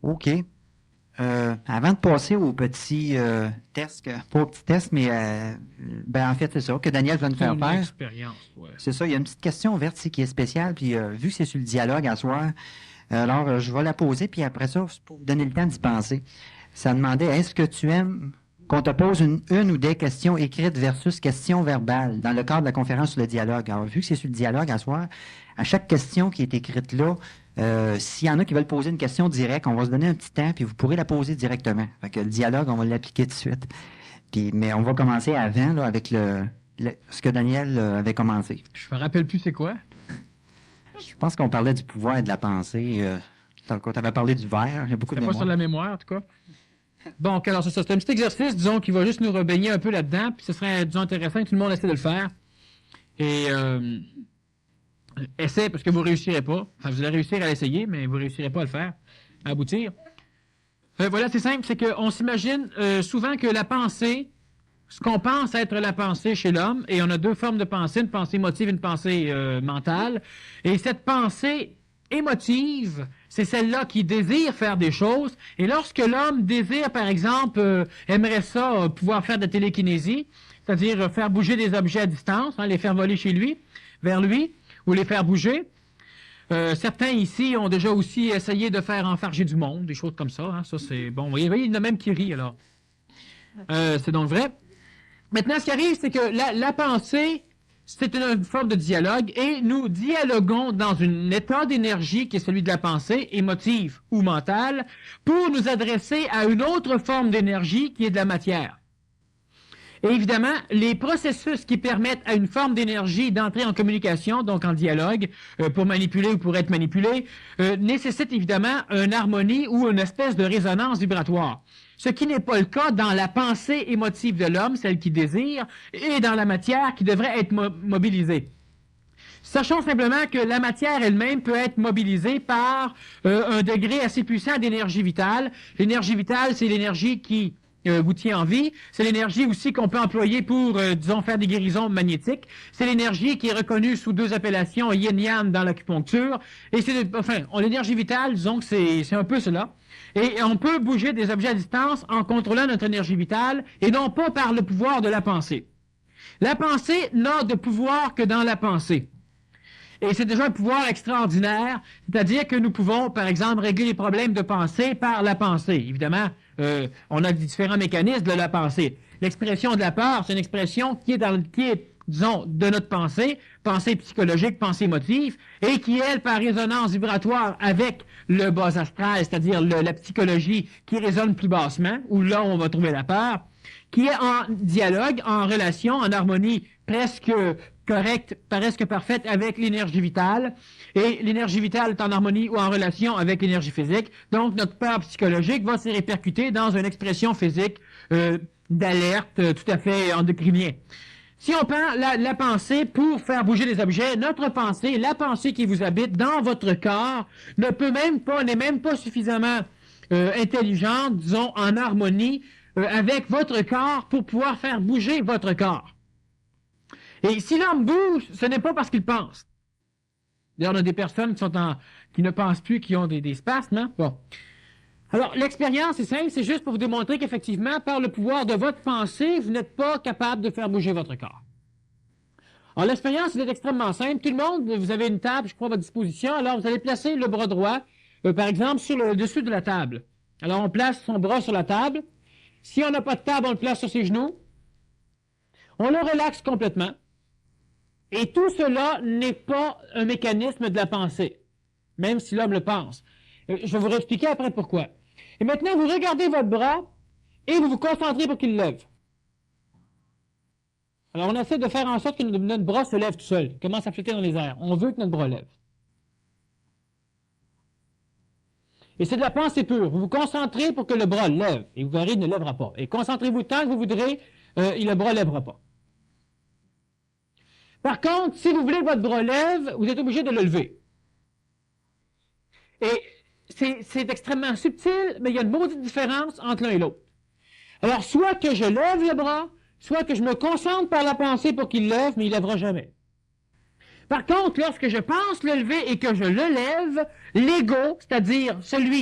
OK. Avant de passer au petit test, pas au petit test, mais ben en fait, c'est ça que Daniel va nous C'est faire une faire. expérience, ouais. C'est ça, il y a une petite question ouverte ici qui est spéciale, puis vu que c'est sur le dialogue à soir, alors je vais la poser, puis après ça, c'est pour vous donner le temps d'y penser. Ça demandait, est-ce que tu aimes qu'on te pose une ou des questions écrites versus questions verbales dans le cadre de la conférence sur le dialogue? Alors, vu que c'est sur le dialogue à soir, à chaque question qui est écrite là, s'il y en a qui veulent poser une question directe, on va se donner un petit temps, puis vous pourrez la poser directement. Fait que le dialogue, on va l'appliquer tout de suite. Puis, mais on va commencer avant, là, avec ce que Daniel avait commencé. Je me rappelle plus c'est quoi. Je pense qu'on parlait du pouvoir et de la pensée. Quand tu avais parlé du verre, il y a beaucoup de C'était pas mémoire. sur la mémoire, en tout cas. Bon, ok, alors c'est ça. C'est un petit exercice, disons, qui va juste nous rebaigner un peu là-dedans, puis ce serait, disons, intéressant que tout le monde essaie de le faire. Et essaie, parce que vous réussirez pas. Enfin, vous allez réussir à l'essayer, mais vous réussirez pas à le faire, à aboutir. Voilà, c'est simple, c'est qu'on s'imagine souvent que la pensée, ce qu'on pense être la pensée chez l'homme, et on a deux formes de pensée, une pensée émotive et une pensée mentale, et cette pensée émotive, c'est celle-là qui désire faire des choses, et lorsque l'homme désire, par exemple, aimerait ça, pouvoir faire de la télékinésie, c'est-à-dire faire bouger des objets à distance, hein, les faire voler chez lui, vers lui, ou les faire bouger, certains ici ont déjà aussi essayé de faire enfarger du monde, des choses comme ça. Hein. Ça, c'est bon. Vous voyez, il y en a même qui rient, alors. C'est donc vrai. Maintenant, ce qui arrive, c'est que la pensée, c'est une forme de dialogue, et nous dialoguons dans un état d'énergie qui est celui de la pensée, émotive ou mentale, pour nous adresser à une autre forme d'énergie qui est de la matière. Et évidemment, les processus qui permettent à une forme d'énergie d'entrer en communication, donc en dialogue, pour manipuler ou pour être manipulé, nécessitent évidemment une harmonie ou une espèce de résonance vibratoire. Ce qui n'est pas le cas dans la pensée émotive de l'homme, celle qui désire, et dans la matière qui devrait être mobilisée. Sachons simplement que la matière elle-même peut être mobilisée par un degré assez puissant d'énergie vitale. L'énergie vitale, c'est l'énergie qui vous tient en vie. C'est l'énergie aussi qu'on peut employer pour, disons, faire des guérisons magnétiques. C'est l'énergie qui est reconnue sous deux appellations, yin-yang dans l'acupuncture. Et c'est, enfin, l'énergie vitale, disons que c'est un peu cela. Et on peut bouger des objets à distance en contrôlant notre énergie vitale et non pas par le pouvoir de la pensée. La pensée n'a de pouvoir que dans la pensée. Et c'est déjà un pouvoir extraordinaire, c'est-à-dire que nous pouvons, par exemple, régler les problèmes de pensée par la pensée. Évidemment, on a différents mécanismes de la pensée. L'expression de la peur, c'est une expression qui est, disons, de notre pensée psychologique, pensée émotive, et qui, elle, par résonance vibratoire avec le bas astral, c'est-à-dire la psychologie qui résonne plus bassement, où là, on va trouver la peur, qui est en dialogue, en relation, en harmonie presque correcte, presque parfaite avec l'énergie vitale. Et l'énergie vitale est en harmonie ou en relation avec l'énergie physique. Donc, notre peur psychologique va se répercuter dans une expression physique d'alerte tout à fait endocrinien. Si on prend la pensée pour faire bouger les objets, notre pensée, la pensée qui vous habite dans votre corps, n'est même pas suffisamment intelligente, disons, en harmonie avec votre corps pour pouvoir faire bouger votre corps. Et si l'homme bouge, ce n'est pas parce qu'il pense. D'ailleurs, on a des personnes qui ne pensent plus, qui ont des spasmes. Hein? Bon. Alors, l'expérience est simple, c'est juste pour vous démontrer qu'effectivement, par le pouvoir de votre pensée, vous n'êtes pas capable de faire bouger votre corps. Alors, l'expérience est extrêmement simple. Tout le monde, vous avez une table, je crois, à votre disposition. Alors, vous allez placer le bras droit, par exemple, sur le dessus de la table. Alors, on place son bras sur la table. Si on n'a pas de table, on le place sur ses genoux. On le relaxe complètement. Et tout cela n'est pas un mécanisme de la pensée, même si l'homme le pense. Je vais vous expliquer après pourquoi. Et maintenant, vous regardez votre bras et vous vous concentrez pour qu'il lève. Alors, on essaie de faire en sorte que notre bras se lève tout seul, il commence à flotter dans les airs. On veut que notre bras lève. Et c'est de la pensée pure. Vous vous concentrez pour que le bras lève. Et vous verrez, il ne lèvera pas. Et concentrez-vous tant que vous voudrez, le bras ne lèvera pas. Par contre, si vous voulez que votre bras lève, vous êtes obligé de le lever. Et c'est extrêmement subtil, mais il y a une maudite différence entre l'un et l'autre. Alors, soit que je lève le bras, soit que je me concentre par la pensée pour qu'il lève, mais il ne lèvera jamais. Par contre, lorsque je pense le lever et que je le lève, l'ego, c'est-à-dire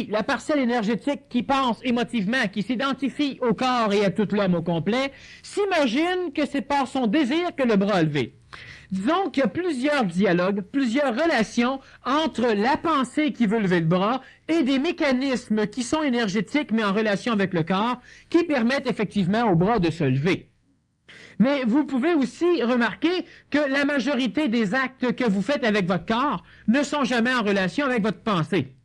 la parcelle énergétique qui pense émotivement, qui s'identifie au corps et à tout l'homme au complet, s'imagine que c'est par son désir que le bras est levé. Disons qu'il y a plusieurs dialogues, plusieurs relations entre la pensée qui veut lever le bras et des mécanismes qui sont énergétiques mais en relation avec le corps qui permettent effectivement au bras de se lever. Mais vous pouvez aussi remarquer que la majorité des actes que vous faites avec votre corps ne sont jamais en relation avec votre pensée.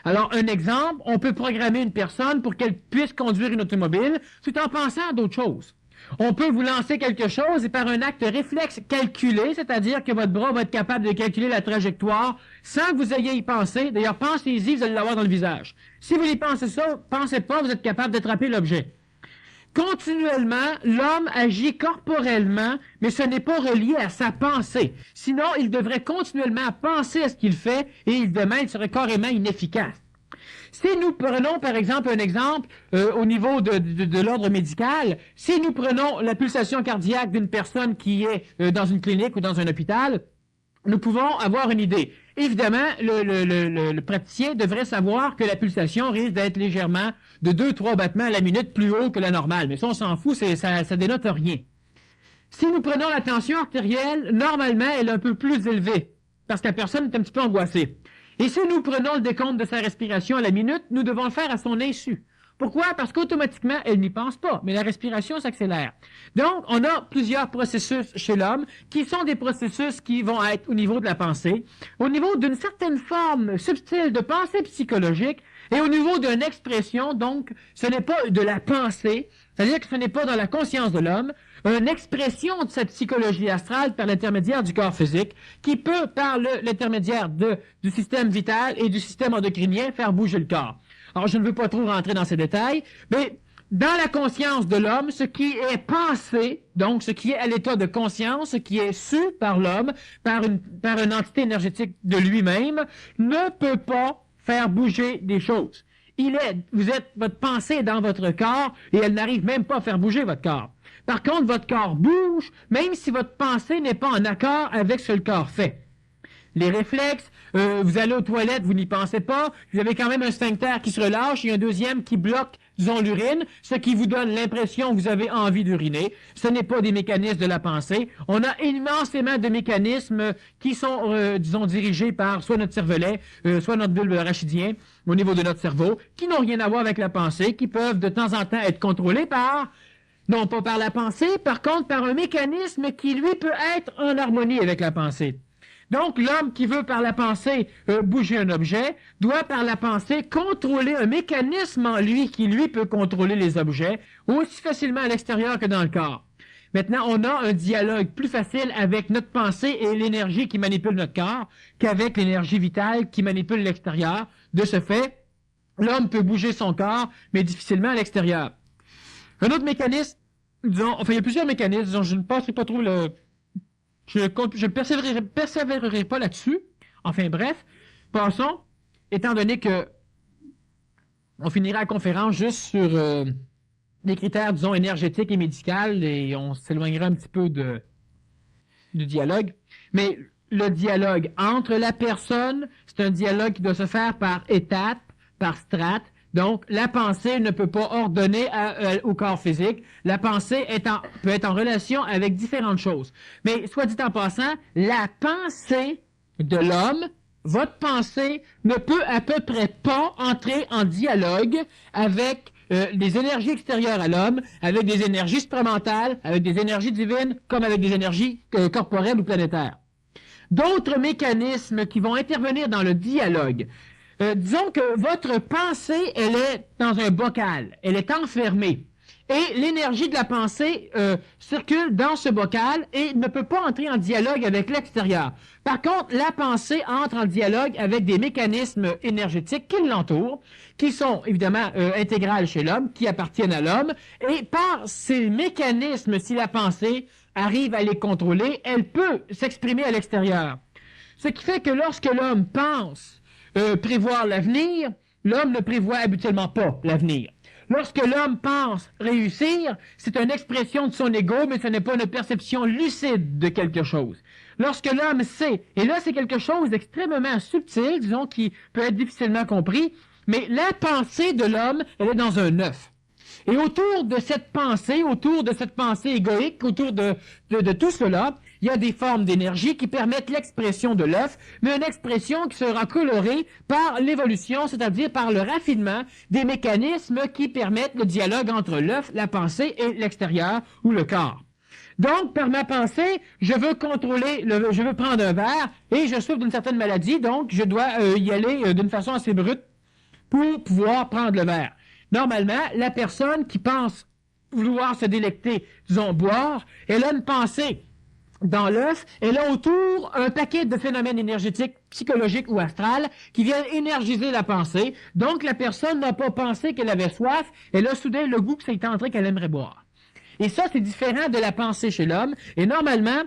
Alors, un exemple, on peut programmer une personne pour qu'elle puisse conduire une automobile tout en pensant à d'autres choses. On peut vous lancer quelque chose et par un acte réflexe calculé, c'est-à-dire que votre bras va être capable de calculer la trajectoire sans que vous ayez y pensé. D'ailleurs, pensez-y, vous allez l'avoir dans le visage. Si vous y pensez ça, pensez pas, vous êtes capable d'attraper l'objet. Continuellement, l'homme agit corporellement, mais ce n'est pas relié à sa pensée. Sinon, il devrait continuellement penser à ce qu'il fait et évidemment, il serait carrément inefficace. Si nous prenons, par exemple, un exemple au niveau de l'ordre médical, si nous prenons la pulsation cardiaque d'une personne qui est dans une clinique ou dans un hôpital, nous pouvons avoir une idée. Évidemment, le praticien devrait savoir que la pulsation risque d'être légèrement de 2-3 battements à la minute plus haut que la normale. Mais ça, on s'en fout, ça dénote rien. Si nous prenons la tension artérielle, normalement, elle est un peu plus élevée, parce que la personne est un petit peu angoissée. Et si nous prenons le décompte de sa respiration à la minute, nous devons le faire à son insu. Pourquoi? Parce qu'automatiquement, elle n'y pense pas, mais la respiration s'accélère. Donc, on a plusieurs processus chez l'homme qui sont des processus qui vont être au niveau de la pensée, au niveau d'une certaine forme subtile de pensée psychologique et au niveau d'une expression, donc, ce n'est pas de la pensée, c'est-à-dire que ce n'est pas dans la conscience de l'homme, une expression de cette psychologie astrale par l'intermédiaire du corps physique qui peut, par l'intermédiaire du système vital et du système endocrinien, faire bouger le corps. Alors, je ne veux pas trop rentrer dans ces détails, mais dans la conscience de l'homme, ce qui est pensé, donc ce qui est à l'état de conscience, ce qui est su par l'homme, par une entité énergétique de lui-même, ne peut pas faire bouger des choses. Votre pensée est dans votre corps et elle n'arrive même pas à faire bouger votre corps. Par contre, votre corps bouge, même si votre pensée n'est pas en accord avec ce que le corps fait. Les réflexes, vous allez aux toilettes, vous n'y pensez pas, vous avez quand même un sphincter qui se relâche et un deuxième qui bloque, disons, l'urine, ce qui vous donne l'impression que vous avez envie d'uriner. Ce n'est pas des mécanismes de la pensée. On a immensément de mécanismes qui sont, disons, dirigés par soit notre cervelet, soit notre bulbe rachidien, au niveau de notre cerveau, qui n'ont rien à voir avec la pensée, qui peuvent de temps en temps être contrôlés non pas par la pensée, par contre par un mécanisme qui, lui, peut être en harmonie avec la pensée. Donc, l'homme qui veut par la pensée bouger un objet doit par la pensée contrôler un mécanisme en lui qui, lui, peut contrôler les objets aussi facilement à l'extérieur que dans le corps. Maintenant, on a un dialogue plus facile avec notre pensée et l'énergie qui manipule notre corps qu'avec l'énergie vitale qui manipule l'extérieur. De ce fait, l'homme peut bouger son corps, mais difficilement à l'extérieur. Un autre mécanisme, disons, il y a plusieurs mécanismes, disons, je ne passerai pas trop je ne persévérerai pas là-dessus. Enfin bref, passons, étant donné que on finira la conférence juste sur des critères, disons, énergétiques et médicaux, et on s'éloignera un petit peu du dialogue. Mais le dialogue entre la personne, c'est un dialogue qui doit se faire par étapes, par strates. Donc, la pensée ne peut pas ordonner au corps physique. La pensée peut être en relation avec différentes choses. Mais, soit dit en passant, la pensée de l'homme, votre pensée, ne peut à peu près pas entrer en dialogue avec des énergies extérieures à l'homme, avec des énergies supramentales, avec des énergies divines, comme avec des énergies corporelles ou planétaires. D'autres mécanismes qui vont intervenir dans le dialogue. Disons que votre pensée, elle est dans un bocal, elle est enfermée. Et l'énergie de la pensée circule dans ce bocal et ne peut pas entrer en dialogue avec l'extérieur. Par contre, la pensée entre en dialogue avec des mécanismes énergétiques qui l'entourent, qui sont évidemment intégrales chez l'homme, qui appartiennent à l'homme. Et par ces mécanismes, si la pensée arrive à les contrôler, elle peut s'exprimer à l'extérieur. Ce qui fait que lorsque l'homme pense prévoir l'avenir, l'homme ne prévoit habituellement pas l'avenir. Lorsque l'homme pense réussir, c'est une expression de son ego, mais ce n'est pas une perception lucide de quelque chose. lorsque l'homme sait, et là c'est quelque chose d'extrêmement subtil, disons, qui peut être difficilement compris, mais la pensée de l'homme, elle est dans un œuf. Et autour de cette pensée égoïque, autour de tout cela, il y a des formes d'énergie qui permettent l'expression de l'œuf, mais une expression qui sera colorée par l'évolution, c'est-à-dire par le raffinement des mécanismes qui permettent le dialogue entre l'œuf, la pensée et l'extérieur ou le corps. Donc, par ma pensée, je veux prendre un verre et je souffre d'une certaine maladie, donc je dois y aller d'une façon assez brute pour pouvoir prendre le verre. Normalement, la personne qui pense vouloir se délecter, disons, boire, elle a une pensée dans l'œuf, elle a autour un paquet de phénomènes énergétiques, psychologiques ou astrales qui viennent énergiser la pensée. Donc, la personne n'a pas pensé qu'elle avait soif, elle a soudain le goût que c'est entré qu'elle aimerait boire. Et ça, c'est différent de la pensée chez l'homme. Et normalement,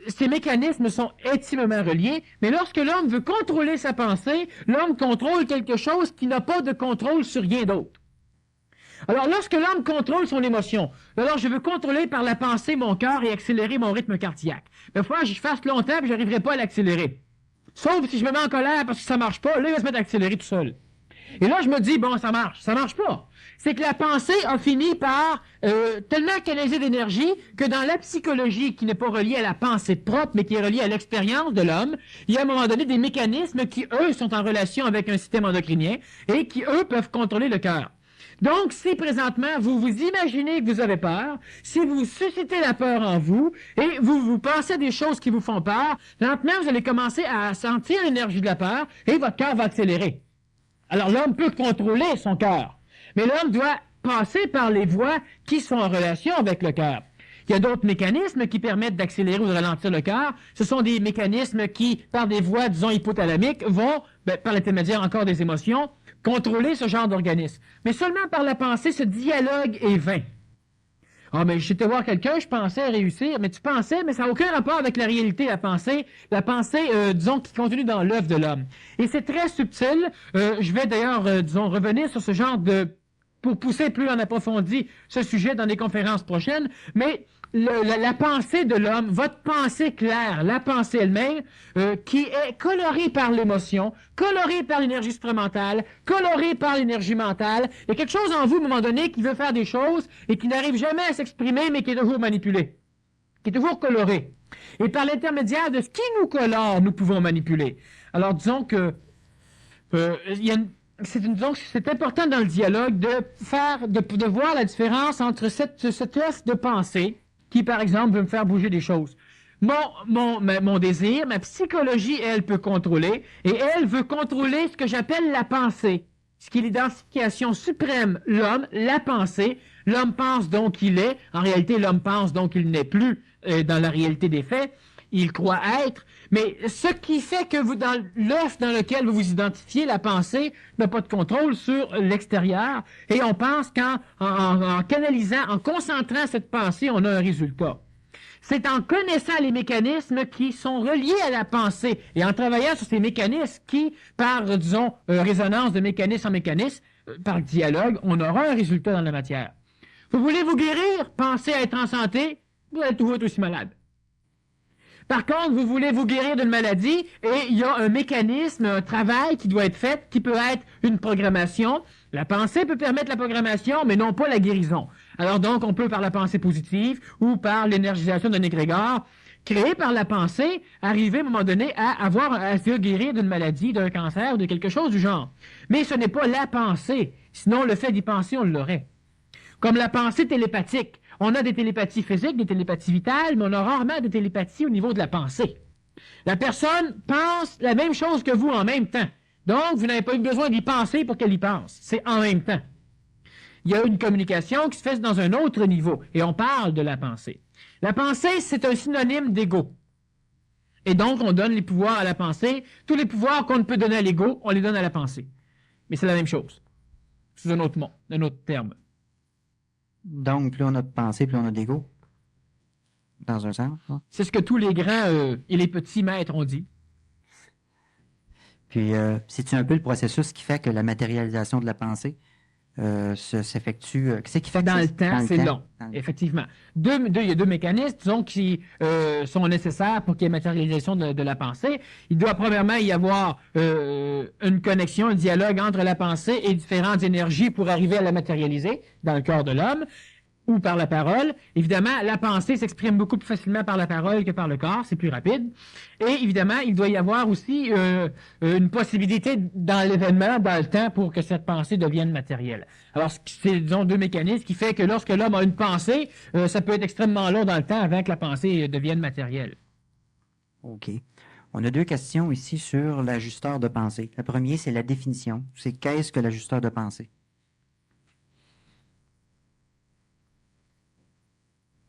ces mécanismes sont intimement reliés, mais lorsque l'homme veut contrôler sa pensée, l'homme contrôle quelque chose qui n'a pas de contrôle sur rien d'autre. Alors, lorsque l'homme contrôle son émotion, alors je veux contrôler par la pensée mon cœur et accélérer mon rythme cardiaque. Mais il faut que je fasse longtemps et je n'arriverai pas à l'accélérer. Sauf si je me mets en colère parce que ça marche pas, là, il va se mettre à accélérer tout seul. Et là, je me dis, bon, ça marche pas. C'est que la pensée a fini par tellement canaliser d'énergie que dans la psychologie qui n'est pas reliée à la pensée propre, mais qui est reliée à l'expérience de l'homme, il y a à un moment donné des mécanismes qui, eux, sont en relation avec un système endocrinien et qui, eux, peuvent contrôler le cœur. Donc, si présentement, vous vous imaginez que vous avez peur, si vous suscitez la peur en vous et vous pensez des choses qui vous font peur, lentement, vous allez commencer à sentir l'énergie de la peur et votre cœur va accélérer. Alors, l'homme peut contrôler son cœur, mais l'homme doit passer par les voies qui sont en relation avec le cœur. Il y a d'autres mécanismes qui permettent d'accélérer ou de ralentir le cœur. Ce sont des mécanismes qui, par des voies, disons, hypothalamiques, vont, par l'intermédiaire encore des émotions, contrôler ce genre d'organisme. Mais seulement par la pensée, ce dialogue est vain. Ah, mais j'étais voir quelqu'un, je pensais réussir, mais tu pensais, mais ça n'a aucun rapport avec la réalité, la pensée, disons, qui continue dans l'œuvre de l'homme. Et c'est très subtil. Je vais d'ailleurs, disons, revenir sur ce genre pour pousser plus en approfondi ce sujet dans des conférences prochaines, mais la pensée de l'homme, votre pensée claire, la pensée elle-même, qui est colorée par l'émotion, colorée par l'énergie supramentale, colorée par l'énergie mentale, il y a quelque chose en vous, à un moment donné, qui veut faire des choses et qui n'arrive jamais à s'exprimer, mais qui est toujours manipulé, qui est toujours coloré. Et par l'intermédiaire de ce qui nous colore, nous pouvons manipuler. Alors, disons que c'est important dans le dialogue de voir la différence entre cette œuf de pensée qui, par exemple, veut me faire bouger des choses. Mon désir, ma psychologie, elle peut contrôler, et elle veut contrôler ce que j'appelle la pensée, ce qui est l'identification suprême, l'homme, la pensée. L'homme pense donc il est. En réalité, l'homme pense donc il n'est plus dans la réalité des faits. Il croit être. Mais ce qui fait que dans l'œuf dans lequel vous vous identifiez, la pensée n'a pas de contrôle sur l'extérieur. Et on pense qu'en canalisant, en concentrant cette pensée, on a un résultat. C'est en connaissant les mécanismes qui sont reliés à la pensée et en travaillant sur ces mécanismes qui, par, disons, résonance de mécanisme en mécanisme, par dialogue, on aura un résultat dans la matière. Vous voulez vous guérir? Pensez à être en santé, vous allez toujours être aussi malade. Par contre, vous voulez vous guérir d'une maladie et il y a un mécanisme, un travail qui doit être fait, qui peut être une programmation. La pensée peut permettre la programmation, mais non pas la guérison. Alors donc, on peut par la pensée positive ou par l'énergisation d'un égrégore, créé par la pensée, arriver à un moment donné à se guérir d'une maladie, d'un cancer ou de quelque chose du genre. Mais ce n'est pas la pensée. Sinon, le fait d'y penser, on l'aurait. Comme la pensée télépathique. On a des télépathies physiques, des télépathies vitales, mais on a rarement des télépathies au niveau de la pensée. La personne pense la même chose que vous en même temps. Donc, vous n'avez pas eu besoin d'y penser pour qu'elle y pense. C'est en même temps. Il y a une communication qui se fait dans un autre niveau, et on parle de la pensée. La pensée, c'est un synonyme d'ego. Et donc, on donne les pouvoirs à la pensée. Tous les pouvoirs qu'on ne peut donner à l'ego, on les donne à la pensée. Mais c'est la même chose. Sous un autre mot, un autre terme. Donc, plus on a de pensée, plus on a d'ego. Dans un sens. Hein? C'est ce que tous les grands et les petits maîtres ont dit. Puis, c'est-tu un peu le processus qui fait que la matérialisation de la pensée, s'effectue? Qu'est-ce qui fait que Dans le temps, c'est long, Dans le- effectivement. Il y a deux mécanismes, disons, qui sont nécessaires pour qu'il y ait matérialisation de la pensée. Il doit premièrement y avoir une connexion, un dialogue entre la pensée et différentes énergies pour arriver à la matérialiser dans le corps de l'homme ou par la parole. Évidemment, la pensée s'exprime beaucoup plus facilement par la parole que par le corps, c'est plus rapide. Et évidemment, il doit y avoir aussi une possibilité dans l'événement, dans le temps, pour que cette pensée devienne matérielle. Alors, c'est, disons, deux mécanismes qui fait que lorsque l'homme a une pensée, ça peut être extrêmement long dans le temps avant que la pensée devienne matérielle. OK. On a deux questions ici sur l'ajusteur de pensée. Le premier, c'est la définition. C'est qu'est-ce que l'ajusteur de pensée?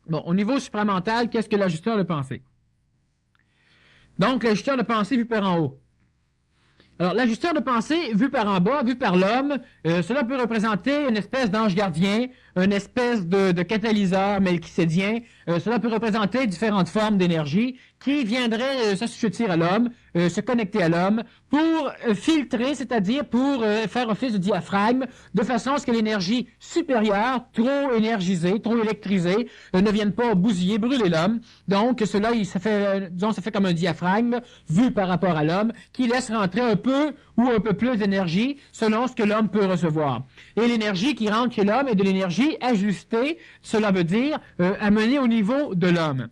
Bon, au niveau supramental, qu'est-ce que l'ajusteur de pensée? Donc, l'ajusteur de pensée vu par en haut. Alors, l'ajusteur de pensée vu par en bas, vu par l'homme, cela peut représenter une espèce d'ange gardien, une espèce de catalyseur melchisédien. Cela peut représenter différentes formes d'énergie qui viendraient s'assujettir à l'homme, se connecter à l'homme, pour filtrer, c'est-à-dire pour faire office de diaphragme, de façon à ce que l'énergie supérieure, trop énergisée, trop électrisée, ne vienne pas bousiller, brûler l'homme. Donc, cela, ça fait comme un diaphragme vu par rapport à l'homme, qui laisse rentrer un peu ou un peu plus d'énergie selon ce que l'homme peut recevoir. Et l'énergie qui rentre chez l'homme est de l'énergie ajustée, cela veut dire amenée au niveau de l'homme.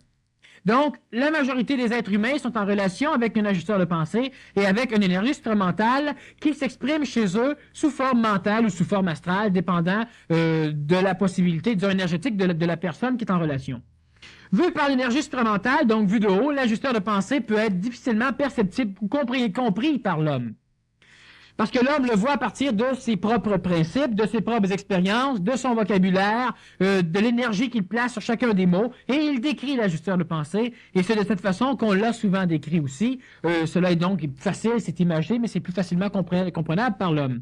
Donc, la majorité des êtres humains sont en relation avec un ajusteur de pensée et avec une énergie supramentale qui s'exprime chez eux sous forme mentale ou sous forme astrale, dépendant de la possibilité, disons, énergétique de la personne qui est en relation. Vu par l'énergie supramentale, donc vu de haut, l'ajusteur de pensée peut être difficilement perceptible ou compris par l'homme. Parce que l'homme le voit à partir de ses propres principes, de ses propres expériences, de son vocabulaire, de l'énergie qu'il place sur chacun des mots, et il décrit l'ajusteur de pensée, et c'est de cette façon qu'on l'a souvent décrit aussi. Cela est donc facile, c'est imagé, mais c'est plus facilement comprenable par l'homme.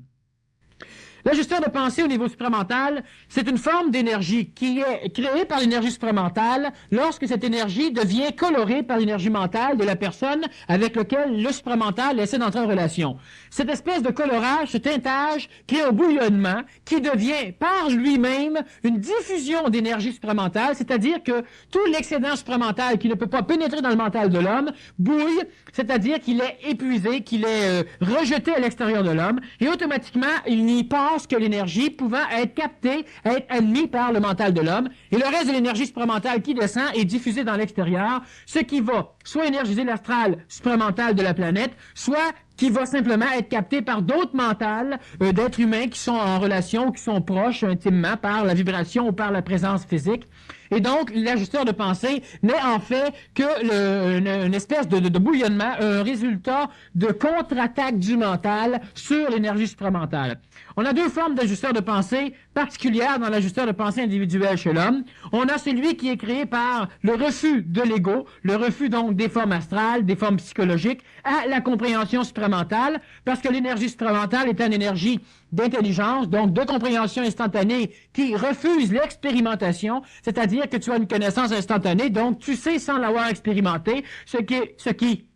L'ajusteur de pensée au niveau supramental, c'est une forme d'énergie qui est créée par l'énergie supramentale lorsque cette énergie devient colorée par l'énergie mentale de la personne avec laquelle le supramental essaie d'entrer en relation. Cette espèce de colorage, ce teintage, crée un bouillonnement qui devient par lui-même une diffusion d'énergie supramentale, c'est-à-dire que tout l'excédent supramental qui ne peut pas pénétrer dans le mental de l'homme bouille, c'est-à-dire qu'il est épuisé, qu'il est rejeté à l'extérieur de l'homme, et automatiquement, il n'y passe que l'énergie pouvant être captée, être admise par le mental de l'homme, et le reste de l'énergie supramentale qui descend est diffusée dans l'extérieur, ce qui va soit énergiser l'astral supramental de la planète, soit qui va simplement être capté par d'autres mentales d'êtres humains qui sont en relation, qui sont proches intimement par la vibration ou par la présence physique. Et donc, l'ajusteur de pensée n'est en fait que une espèce de bouillonnement, un résultat de contre-attaque du mental sur l'énergie supramentale. On a deux formes d'ajusteur de pensée particulières dans l'ajusteur de pensée individuel chez l'homme. On a celui qui est créé par le refus de l'ego, le refus donc des formes astrales, des formes psychologiques, à la compréhension supramentale, parce que l'énergie supramentale est une énergie d'intelligence, donc de compréhension instantanée, qui refuse l'expérimentation, c'est-à-dire que tu as une connaissance instantanée, donc tu sais sans l'avoir expérimenté, ce qui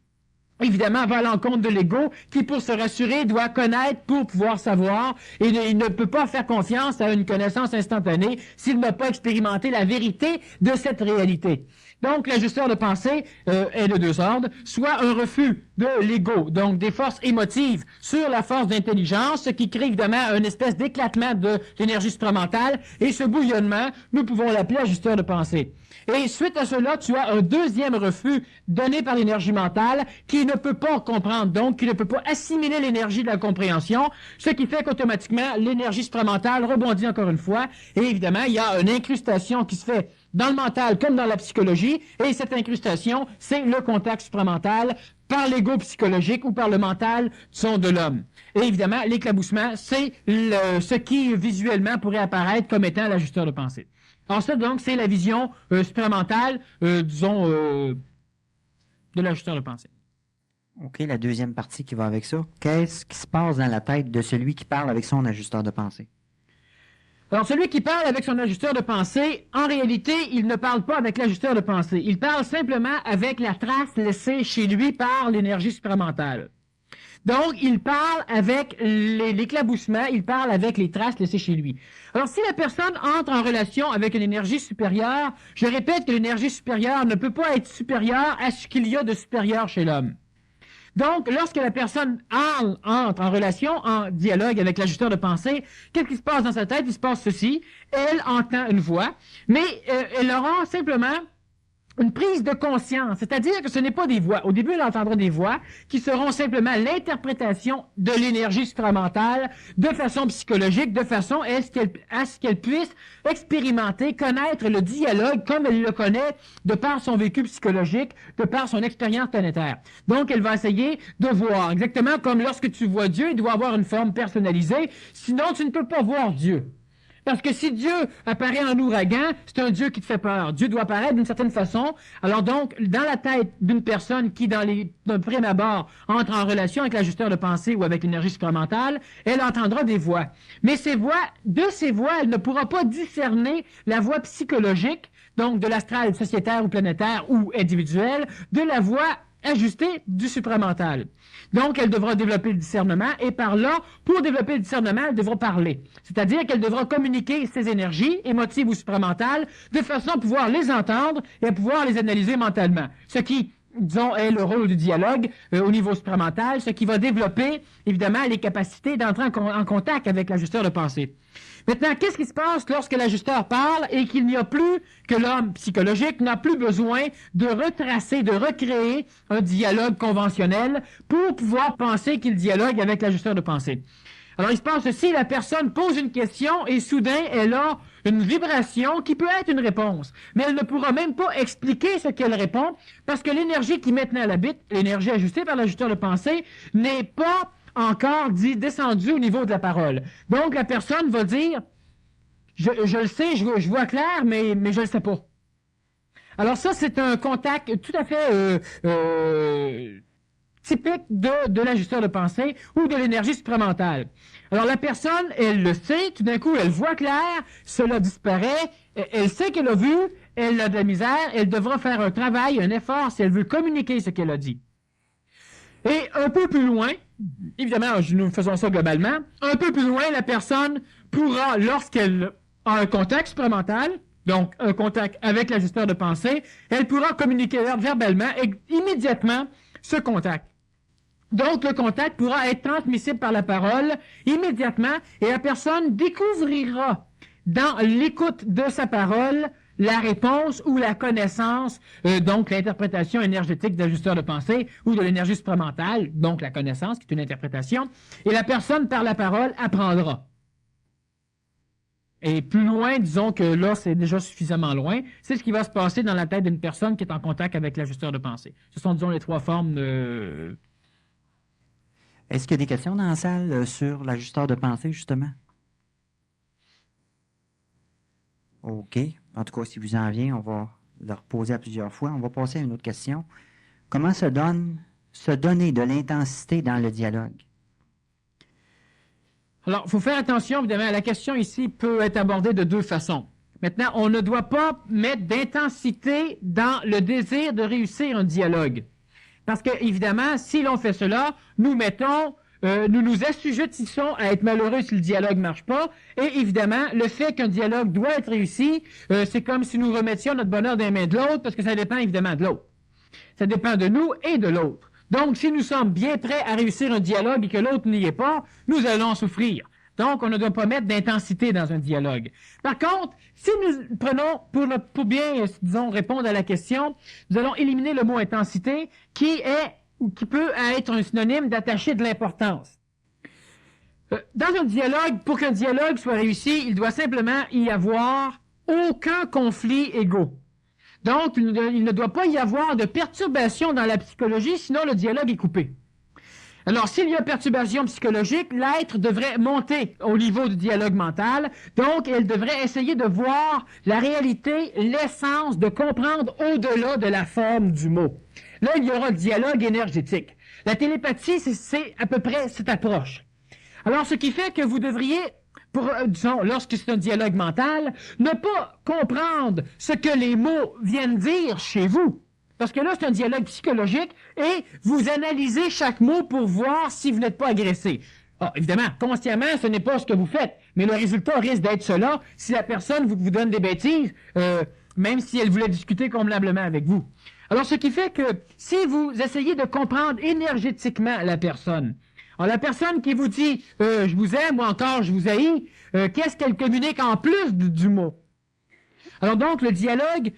évidemment va à l'encontre de l'ego, qui pour se rassurer doit connaître pour pouvoir savoir, et il ne peut pas faire confiance à une connaissance instantanée s'il n'a pas expérimenté la vérité de cette réalité. Donc, l'ajusteur de pensée est de deux ordres, soit un refus de l'ego, donc des forces émotives sur la force d'intelligence, ce qui crée évidemment une espèce d'éclatement de l'énergie supramentale, et ce bouillonnement, nous pouvons l'appeler ajusteur de pensée. Et suite à cela, tu as un deuxième refus donné par l'énergie mentale qui ne peut pas comprendre, donc qui ne peut pas assimiler l'énergie de la compréhension, ce qui fait qu'automatiquement, l'énergie supramentale rebondit encore une fois, et évidemment, il y a une incrustation qui se fait dans le mental comme dans la psychologie, et cette incrustation, c'est le contact supramental par l'ego psychologique ou par le mental de l'homme. Et évidemment, l'éclaboussement, c'est ce qui visuellement pourrait apparaître comme étant l'ajusteur de pensée. Alors ça, donc, c'est la vision supramentale, disons, de l'ajusteur de pensée. OK, la deuxième partie qui va avec ça. Qu'est-ce qui se passe dans la tête de celui qui parle avec son ajusteur de pensée? Alors, celui qui parle avec son ajusteur de pensée, en réalité, il ne parle pas avec l'ajusteur de pensée. Il parle simplement avec la trace laissée chez lui par l'énergie supramentale. Donc, il parle avec l'éclaboussement, il parle avec les traces laissées chez lui. Alors, si la personne entre en relation avec une énergie supérieure, je répète que l'énergie supérieure ne peut pas être supérieure à ce qu'il y a de supérieur chez l'homme. Donc, lorsque la personne entre en relation, en dialogue avec l'ajusteur de pensée, qu'est-ce qui se passe dans sa tête? Il se passe ceci. Elle entend une voix, mais elle aura simplement une prise de conscience, c'est-à-dire que ce n'est pas des voix. Au début, elle entendra des voix qui seront simplement l'interprétation de l'énergie supramentale de façon psychologique, de façon à ce qu'elle puisse expérimenter, connaître le dialogue comme elle le connaît de par son vécu psychologique, de par son expérience planétaire. Donc, elle va essayer de voir, exactement comme lorsque tu vois Dieu, il doit avoir une forme personnalisée, sinon tu ne peux pas voir Dieu. Parce que si Dieu apparaît en ouragan, c'est un Dieu qui te fait peur. Dieu doit apparaître d'une certaine façon. Alors donc, dans la tête d'une personne qui, d'un prime abord, entre en relation avec l'ajusteur de pensée ou avec l'énergie supramentale, elle entendra des voix. Mais de ces voix, elle ne pourra pas discerner la voix psychologique, donc de l'astral sociétaire ou planétaire ou individuel, de la voix ajustée du supramental. Donc, elle devra développer le discernement et par là, pour développer le discernement, elle devra parler. C'est-à-dire qu'elle devra communiquer ses énergies, émotives ou supramentales, de façon à pouvoir les entendre et à pouvoir les analyser mentalement. Ce qui, disons, est le rôle du dialogue au niveau supramental, ce qui va développer, évidemment, les capacités d'entrer en contact avec l'ajusteur de pensée. Maintenant, qu'est-ce qui se passe lorsque l'ajusteur parle et qu'il n'y a plus, que l'homme psychologique n'a plus besoin de retracer, de recréer un dialogue conventionnel pour pouvoir penser qu'il dialogue avec l'ajusteur de pensée? Alors, il se passe ceci, la personne pose une question et soudain, elle a une vibration qui peut être une réponse. Mais elle ne pourra même pas expliquer ce qu'elle répond parce que l'énergie qui maintenant l'habite, l'énergie ajustée par l'ajusteur de pensée, n'est pas encore descendu au niveau de la parole. Donc, la personne va dire, je le sais, je vois clair, mais je le sais pas. Alors ça, c'est un contact tout à fait typique de l'ajusteur de pensée ou de l'énergie supramentale. Alors, la personne, elle le sait, tout d'un coup, elle voit clair, cela disparaît, elle sait qu'elle a vu, elle a de la misère, elle devra faire un travail, un effort si elle veut communiquer ce qu'elle a dit. Et un peu plus loin, évidemment, nous faisons ça globalement, un peu plus loin, la personne pourra, lorsqu'elle a un contact supramental, donc un contact avec l'ajusteur de pensée, elle pourra communiquer verbalement et immédiatement ce contact. Donc, le contact pourra être transmissible par la parole immédiatement et la personne découvrira dans l'écoute de sa parole la réponse ou la connaissance, donc l'interprétation énergétique de l'ajusteur de pensée ou de l'énergie supramentale, donc la connaissance qui est une interprétation, et la personne par la parole apprendra. Et plus loin, disons que là, c'est déjà suffisamment loin, c'est ce qui va se passer dans la tête d'une personne qui est en contact avec l'ajusteur de pensée. Ce sont, disons, les trois formes de... Est-ce qu'il y a des questions dans la salle sur l'ajusteur de pensée, justement? OK. En tout cas, si vous en vient, on va le reposer à plusieurs fois. On va passer à une autre question. Comment se donner de l'intensité dans le dialogue? Alors, il faut faire attention, évidemment, la question ici peut être abordée de deux façons. Maintenant, on ne doit pas mettre d'intensité dans le désir de réussir un dialogue. Parce que, évidemment, si l'on fait cela, nous nous assujettissons à être malheureux si le dialogue ne marche pas. Et évidemment, le fait qu'un dialogue doit être réussi, c'est comme si nous remettions notre bonheur dans les mains de l'autre, parce que ça dépend évidemment de l'autre. Ça dépend de nous et de l'autre. Donc, si nous sommes bien prêts à réussir un dialogue et que l'autre n'y est pas, nous allons souffrir. Donc, on ne doit pas mettre d'intensité dans un dialogue. Par contre, si nous prenons, pour bien, disons, répondre à la question, nous allons éliminer le mot intensité qui peut être un synonyme d'attacher de l'importance. Dans un dialogue, pour qu'un dialogue soit réussi, il doit simplement y avoir aucun conflit égaux. Donc, il ne doit pas y avoir de perturbation dans la psychologie, sinon le dialogue est coupé. Alors, s'il y a perturbation psychologique, l'être devrait monter au niveau du dialogue mental. Donc, elle devrait essayer de voir la réalité, l'essence, de comprendre au-delà de la forme du mot. Là, il y aura le dialogue énergétique. La télépathie, c'est à peu près cette approche. Alors, ce qui fait que vous devriez, disons, lorsque c'est un dialogue mental, ne pas comprendre ce que les mots viennent dire chez vous. Parce que là, c'est un dialogue psychologique et vous analysez chaque mot pour voir si vous n'êtes pas agressé. Ah, évidemment, consciemment, ce n'est pas ce que vous faites, mais le résultat risque d'être cela si la personne vous donne des bêtises, même si elle voulait discuter convenablement avec vous. Alors, ce qui fait que si vous essayez de comprendre énergétiquement la personne, alors la personne qui vous dit « je vous aime » ou encore « je vous haïs », qu'est-ce qu'elle communique en plus du mot? Alors donc, le dialogue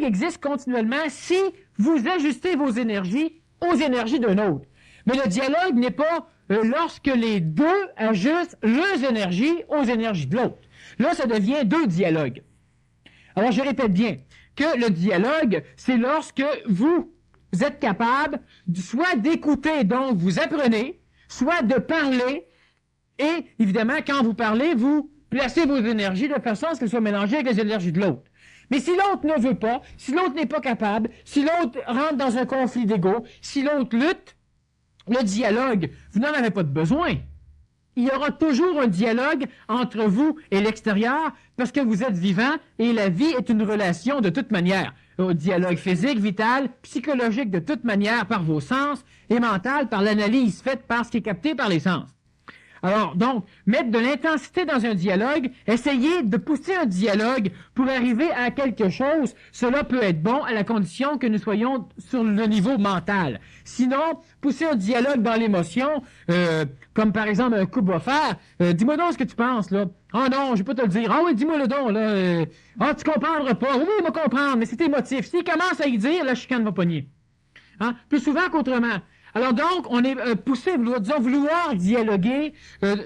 existe continuellement si vous ajustez vos énergies aux énergies d'un autre. Mais le dialogue n'est pas lorsque les deux ajustent leurs énergies aux énergies de l'autre. Là, ça devient deux dialogues. Alors, je répète bien que le dialogue, c'est lorsque vous êtes capable soit d'écouter, donc vous apprenez, soit de parler, et évidemment, quand vous parlez, vous placez vos énergies de façon à ce qu'elles soient mélangées avec les énergies de l'autre. Mais si l'autre ne veut pas, si l'autre n'est pas capable, si l'autre rentre dans un conflit d'ego, si l'autre lutte, le dialogue, vous n'en avez pas de besoin. Il y aura toujours un dialogue entre vous et l'extérieur parce que vous êtes vivant et la vie est une relation de toute manière. Un dialogue physique, vital, psychologique de toute manière par vos sens et mental par l'analyse faite par ce qui est capté par les sens. Alors, donc, mettre de l'intensité dans un dialogue, essayer de pousser un dialogue pour arriver à quelque chose, cela peut être bon à la condition que nous soyons sur le niveau mental. Sinon, pousser un dialogue dans l'émotion, comme par exemple un couple va faire, dis-moi donc ce que tu penses, là. Ah non, je vais pas te le dire. Ah oui, dis-moi le don, là. Ah, tu comprendras pas. Oui, il va comprendre, mais c'est émotif. S'il commence à y dire, la chicane va pogner. Hein? Plus souvent qu'autrement. Alors donc, on est poussé, disons, vouloir dialoguer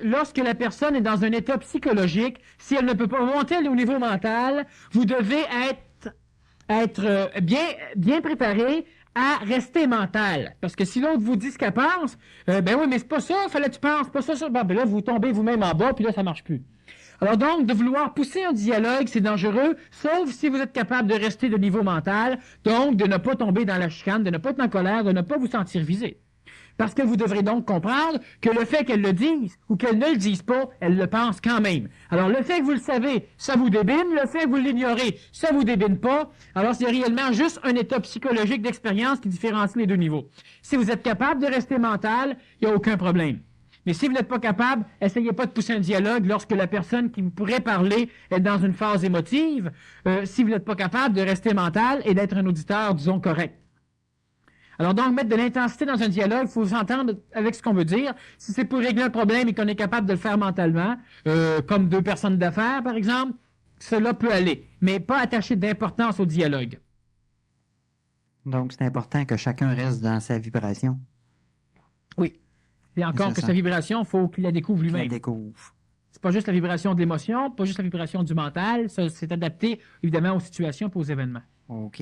lorsque la personne est dans un état psychologique. Si elle ne peut pas monter au niveau mental, vous devez être bien préparé à rester mental. Parce que si l'autre vous dit ce qu'elle pense, ben oui, mais c'est pas ça, fallait que tu penses, pas ça, ça. Ben là, vous tombez vous-même en bas, puis là, ça marche plus. Alors donc, de vouloir pousser un dialogue, c'est dangereux, sauf si vous êtes capable de rester de niveau mental, donc de ne pas tomber dans la chicane, de ne pas être en colère, de ne pas vous sentir visé. Parce que vous devrez donc comprendre que le fait qu'elle le dise ou qu'elle ne le dise pas, elle le pense quand même. Alors le fait que vous le savez, ça vous débine, le fait que vous l'ignorez, ça vous débine pas. Alors c'est réellement juste un état psychologique d'expérience qui différencie les deux niveaux. Si vous êtes capable de rester mental, il n'y a aucun problème. Mais si vous n'êtes pas capable, essayez pas de pousser un dialogue lorsque la personne qui vous pourrait parler est dans une phase émotive. Si vous n'êtes pas capable de rester mental et d'être un auditeur, disons, correct. Alors donc, mettre de l'intensité dans un dialogue, il faut s'entendre avec ce qu'on veut dire. Si c'est pour régler un problème et qu'on est capable de le faire mentalement, comme deux personnes d'affaires, par exemple, cela peut aller, mais pas attacher d'importance au dialogue. Donc, c'est important que chacun reste dans sa vibration. Oui. Et encore que sa vibration, il faut qu'il la découvre lui-même. Qu'il la découvre. C'est pas juste la vibration de l'émotion, pas juste la vibration du mental, ça, c'est adapté, évidemment, aux situations et aux événements. OK.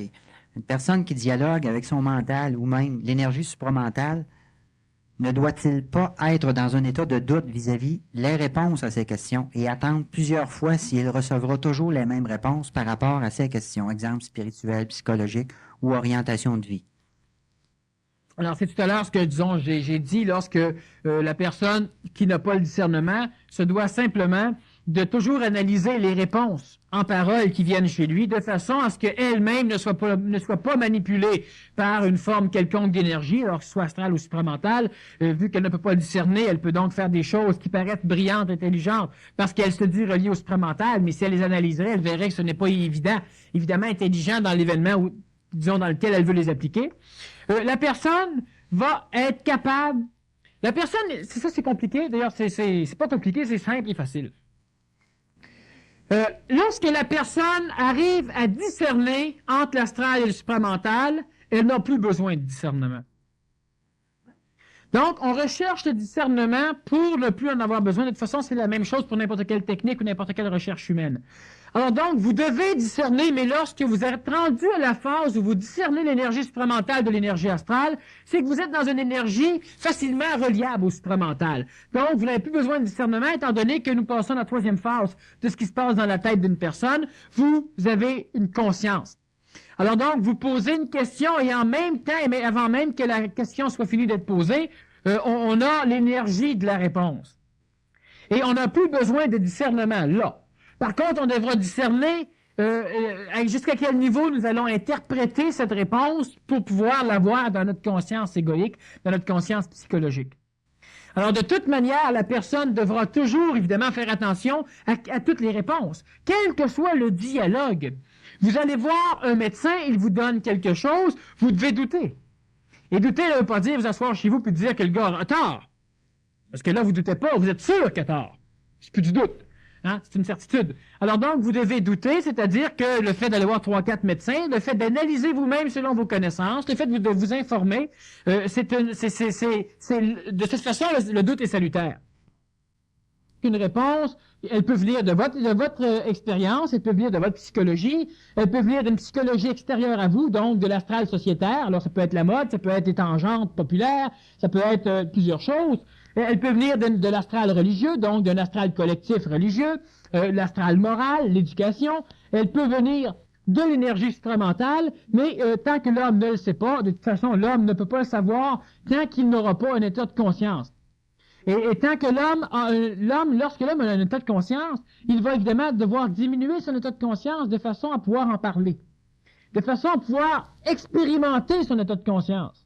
Une personne qui dialogue avec son mental ou même l'énergie supramentale, ne doit-il pas être dans un état de doute vis-à-vis les réponses à ces questions et attendre plusieurs fois s'il recevra toujours les mêmes réponses par rapport à ces questions, exemple spirituel, psychologique ou orientation de vie? Alors, c'est tout à l'heure ce que, disons, j'ai dit lorsque la personne qui n'a pas le discernement se doit simplement de toujours analyser les réponses en parole qui viennent chez lui de façon à ce qu'elle-même ne soit pas manipulée par une forme quelconque d'énergie, alors que ce soit astrale ou supramentale. Vu qu'elle ne peut pas le discerner, elle peut donc faire des choses qui paraissent brillantes, intelligentes, parce qu'elle se dit reliée au supramental, mais si elle les analyserait, elle verrait que ce n'est pas évidemment intelligent dans l'événement ou, disons, dans lequel elle veut les appliquer. La personne va être capable... La personne, c'est ça, c'est compliqué. D'ailleurs, c'est pas compliqué, c'est simple et facile. Lorsque la personne arrive à discerner entre l'astral et le supramental, elle n'a plus besoin de discernement. Donc, on recherche le discernement pour ne plus en avoir besoin. De toute façon, c'est la même chose pour n'importe quelle technique ou n'importe quelle recherche humaine. Alors donc, vous devez discerner, mais lorsque vous êtes rendu à la phase où vous discernez l'énergie supramentale de l'énergie astrale, c'est que vous êtes dans une énergie facilement reliable au supramental. Donc, vous n'avez plus besoin de discernement, étant donné que nous passons à la troisième phase de ce qui se passe dans la tête d'une personne. Vous avez une conscience. Alors donc, vous posez une question et en même temps, mais avant même que la question soit finie d'être posée, on a l'énergie de la réponse. Et on n'a plus besoin de discernement là. Par contre, on devra discerner jusqu'à quel niveau nous allons interpréter cette réponse pour pouvoir l'avoir dans notre conscience égoïque, dans notre conscience psychologique. Alors, de toute manière, la personne devra toujours, évidemment, faire attention à toutes les réponses, quel que soit le dialogue. Vous allez voir un médecin, il vous donne quelque chose, vous devez douter. Et douter ne veut pas dire vous asseoir chez vous puis dire que le gars a tort. Parce que là, vous ne doutez pas, vous êtes sûr qu'il a tort. C'est plus du doute. Hein? C'est une certitude. Alors donc, vous devez douter, c'est-à-dire que le fait d'aller voir 3-4 médecins, le fait d'analyser vous-même selon vos connaissances, le fait de vous informer, de toute façon, le doute est salutaire. Une réponse, elle peut venir de votre expérience, elle peut venir de votre psychologie, elle peut venir d'une psychologie extérieure à vous, donc de l'astral sociétaire. Alors, ça peut être la mode, ça peut être des tangentes populaires, ça peut être plusieurs choses. Elle peut venir de l'astral religieux, donc d'un astral collectif religieux, l'astral moral, l'éducation. Elle peut venir de l'énergie supramentale, mais tant que l'homme ne le sait pas, de toute façon, l'homme ne peut pas le savoir tant qu'il n'aura pas un état de conscience. Et tant que lorsque l'homme a un état de conscience, il va évidemment devoir diminuer son état de conscience de façon à pouvoir en parler, de façon à pouvoir expérimenter son état de conscience.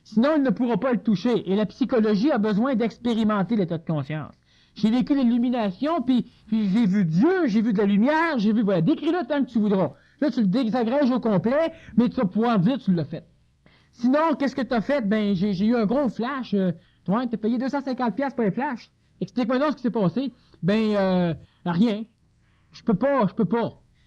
Sinon, il ne pourra pas le toucher. Et la psychologie a besoin d'expérimenter l'état de conscience. J'ai vécu l'illumination, puis j'ai vu Dieu, j'ai vu de la lumière, j'ai vu, voilà, décris-le tant que tu voudras. Là, tu le désagrèges au complet, mais tu vas pouvoir dire que tu l'as fait. Sinon, qu'est-ce que tu as fait? Ben, j'ai eu un gros flash. Toi, tu as payé 250$ pour les flashs. Explique-moi donc ce qui s'est passé. Ben, rien. Je peux pas.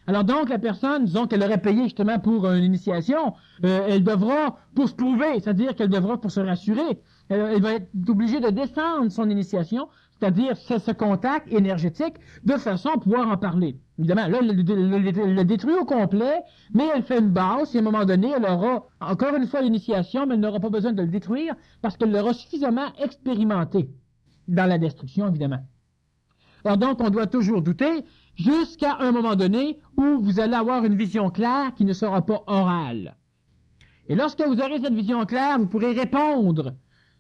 Alors donc, la personne, disons qu'elle aurait payé justement pour une initiation, elle devra, pour se prouver, c'est-à-dire qu'elle devra, pour se rassurer, elle va être obligée de descendre son initiation, c'est-à-dire ce contact énergétique, de façon à pouvoir en parler. Évidemment, là, elle le détruit au complet, mais elle fait une base, et à un moment donné, elle aura encore une fois l'initiation, mais elle n'aura pas besoin de le détruire, parce qu'elle l'aura suffisamment expérimenté dans la destruction, évidemment. Alors donc, on doit toujours douter, jusqu'à un moment donné où vous allez avoir une vision claire qui ne sera pas orale. Et lorsque vous aurez cette vision claire, vous pourrez répondre,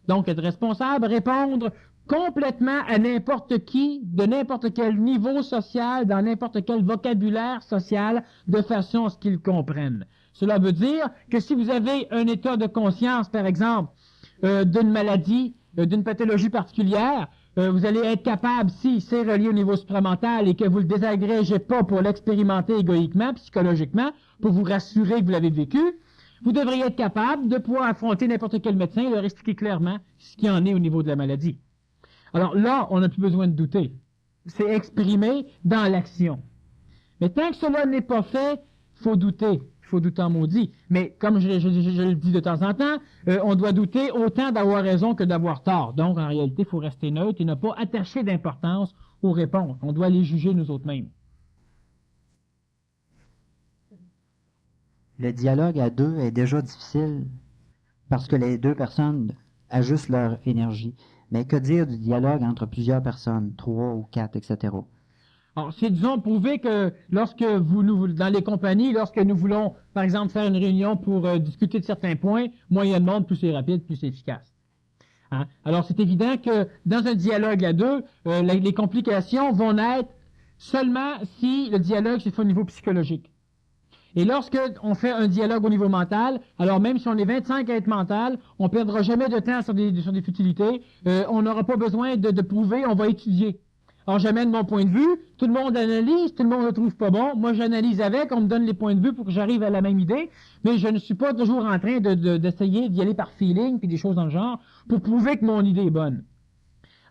donc être responsable, répondre complètement à n'importe qui, de n'importe quel niveau social, dans n'importe quel vocabulaire social, de façon à ce qu'ils comprennent. Cela veut dire que si vous avez un état de conscience, par exemple, d'une maladie, d'une pathologie particulière, vous allez être capable, si c'est relié au niveau supramental et que vous ne le désagrégez pas pour l'expérimenter égoïquement, psychologiquement, pour vous rassurer que vous l'avez vécu, vous devriez être capable de pouvoir affronter n'importe quel médecin et leur expliquer clairement ce qu'il en est au niveau de la maladie. Alors là, on n'a plus besoin de douter. C'est exprimé dans l'action. Mais tant que cela n'est pas fait, il faut douter. Il faut douter en maudit. Mais comme je le dis de temps en temps, on doit douter autant d'avoir raison que d'avoir tort. Donc, en réalité, il faut rester neutre et ne pas attacher d'importance aux réponses. On doit les juger nous autres mêmes. Le dialogue à deux est déjà difficile parce que les deux personnes ajustent leur énergie. Mais que dire du dialogue entre plusieurs personnes, 3 ou 4, etc.? Alors, c'est, disons, prouvé que lorsque dans les compagnies, lorsque nous voulons, par exemple, faire une réunion pour discuter de certains points, moins il y a de monde, plus c'est rapide, plus c'est efficace. Hein? Alors, c'est évident que dans un dialogue à deux, les complications vont naître seulement si le dialogue se fait au niveau psychologique. Et lorsque on fait un dialogue au niveau mental, alors même si on est 25 à être mental, on ne perdra jamais de temps sur des futilités. On n'aura pas besoin de prouver, on va étudier. Alors j'amène mon point de vue, tout le monde analyse, tout le monde le trouve pas bon. Moi j'analyse avec, on me donne les points de vue pour que j'arrive à la même idée, mais je ne suis pas toujours en train d'essayer d'y aller par feeling puis des choses dans le genre pour prouver que mon idée est bonne.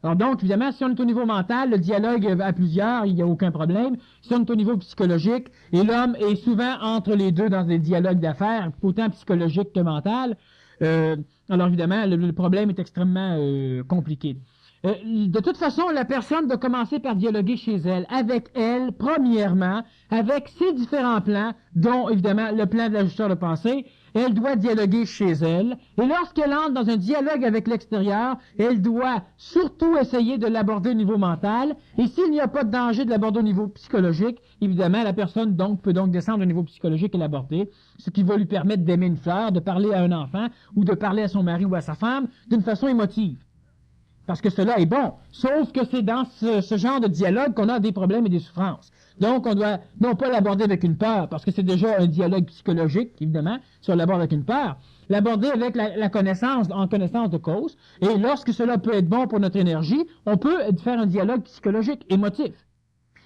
Alors donc, évidemment, si on est au niveau mental, le dialogue à plusieurs, il n'y a aucun problème. Si on est au niveau psychologique, et l'homme est souvent entre les deux dans des dialogues d'affaires, autant psychologique que mental, alors évidemment, le problème est extrêmement compliqué. De toute façon, la personne doit commencer par dialoguer chez elle, avec elle, premièrement, avec ses différents plans, dont évidemment le plan de l'ajusteur de pensée. Elle doit dialoguer chez elle. Et lorsqu'elle entre dans un dialogue avec l'extérieur, elle doit surtout essayer de l'aborder au niveau mental. Et s'il n'y a pas de danger de l'aborder au niveau psychologique, évidemment, la personne peut donc descendre au niveau psychologique et l'aborder, ce qui va lui permettre d'aimer une fleur, de parler à un enfant, ou de parler à son mari ou à sa femme d'une façon émotive. parce que cela est bon. Sauf que c'est dans ce genre de dialogue qu'on a des problèmes et des souffrances. Donc, on doit non pas l'aborder avec une peur, parce que c'est déjà un dialogue psychologique, évidemment, si on l'aborde avec une peur, l'aborder avec la connaissance, en connaissance de cause, et lorsque cela peut être bon pour notre énergie, on peut faire un dialogue psychologique, émotif.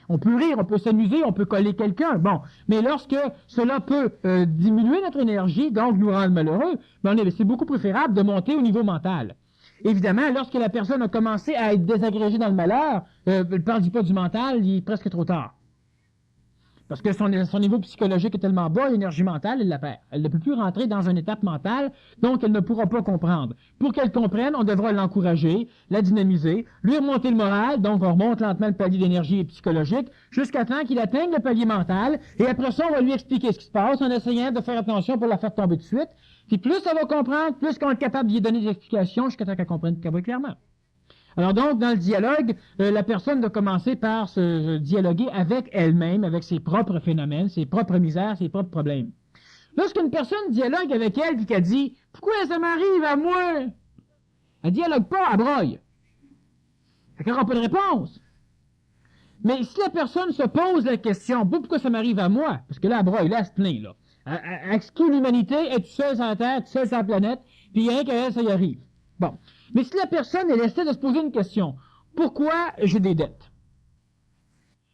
On peut rire, on peut s'amuser, on peut coller quelqu'un, bon. Mais lorsque cela peut diminuer notre énergie, donc nous rendre malheureux, c'est beaucoup préférable de monter au niveau mental. Évidemment, lorsque la personne a commencé à être désagrégée dans le malheur, ne parle pas du mental, il est presque trop tard. Parce que son niveau psychologique est tellement bas, l'énergie mentale, elle la perd. Elle ne peut plus rentrer dans une étape mentale, donc elle ne pourra pas comprendre. Pour qu'elle comprenne, on devra l'encourager, la dynamiser, lui remonter le moral, donc on remonte lentement le palier d'énergie psychologique, jusqu'à temps qu'il atteigne le palier mental, et après ça, on va lui expliquer ce qui se passe en essayant de faire attention pour la faire tomber de suite. Puis plus elle va comprendre, plus qu'on est capable d'y donner des explications jusqu'à temps qu'elle comprenne clairement. Alors donc, dans le dialogue, la personne doit commencer par se dialoguer avec elle-même, avec ses propres phénomènes, ses propres misères, ses propres problèmes. Lorsqu'une personne dialogue avec elle et qu'elle dit « Pourquoi ça m'arrive à moi? » Elle dialogue pas, elle broye. Elle n'aura pas de réponse. Mais si la personne se pose la question « Pourquoi ça m'arrive à moi? » Parce que là, elle broye, là, elle se plaint, là. Elle exclut l'humanité, elle est toute seule sur la Terre, toute seule sur la planète, puis il y a rien qu'à elle, ça y arrive. Bon. Mais si la personne, elle essaie de se poser une question, pourquoi j'ai des dettes?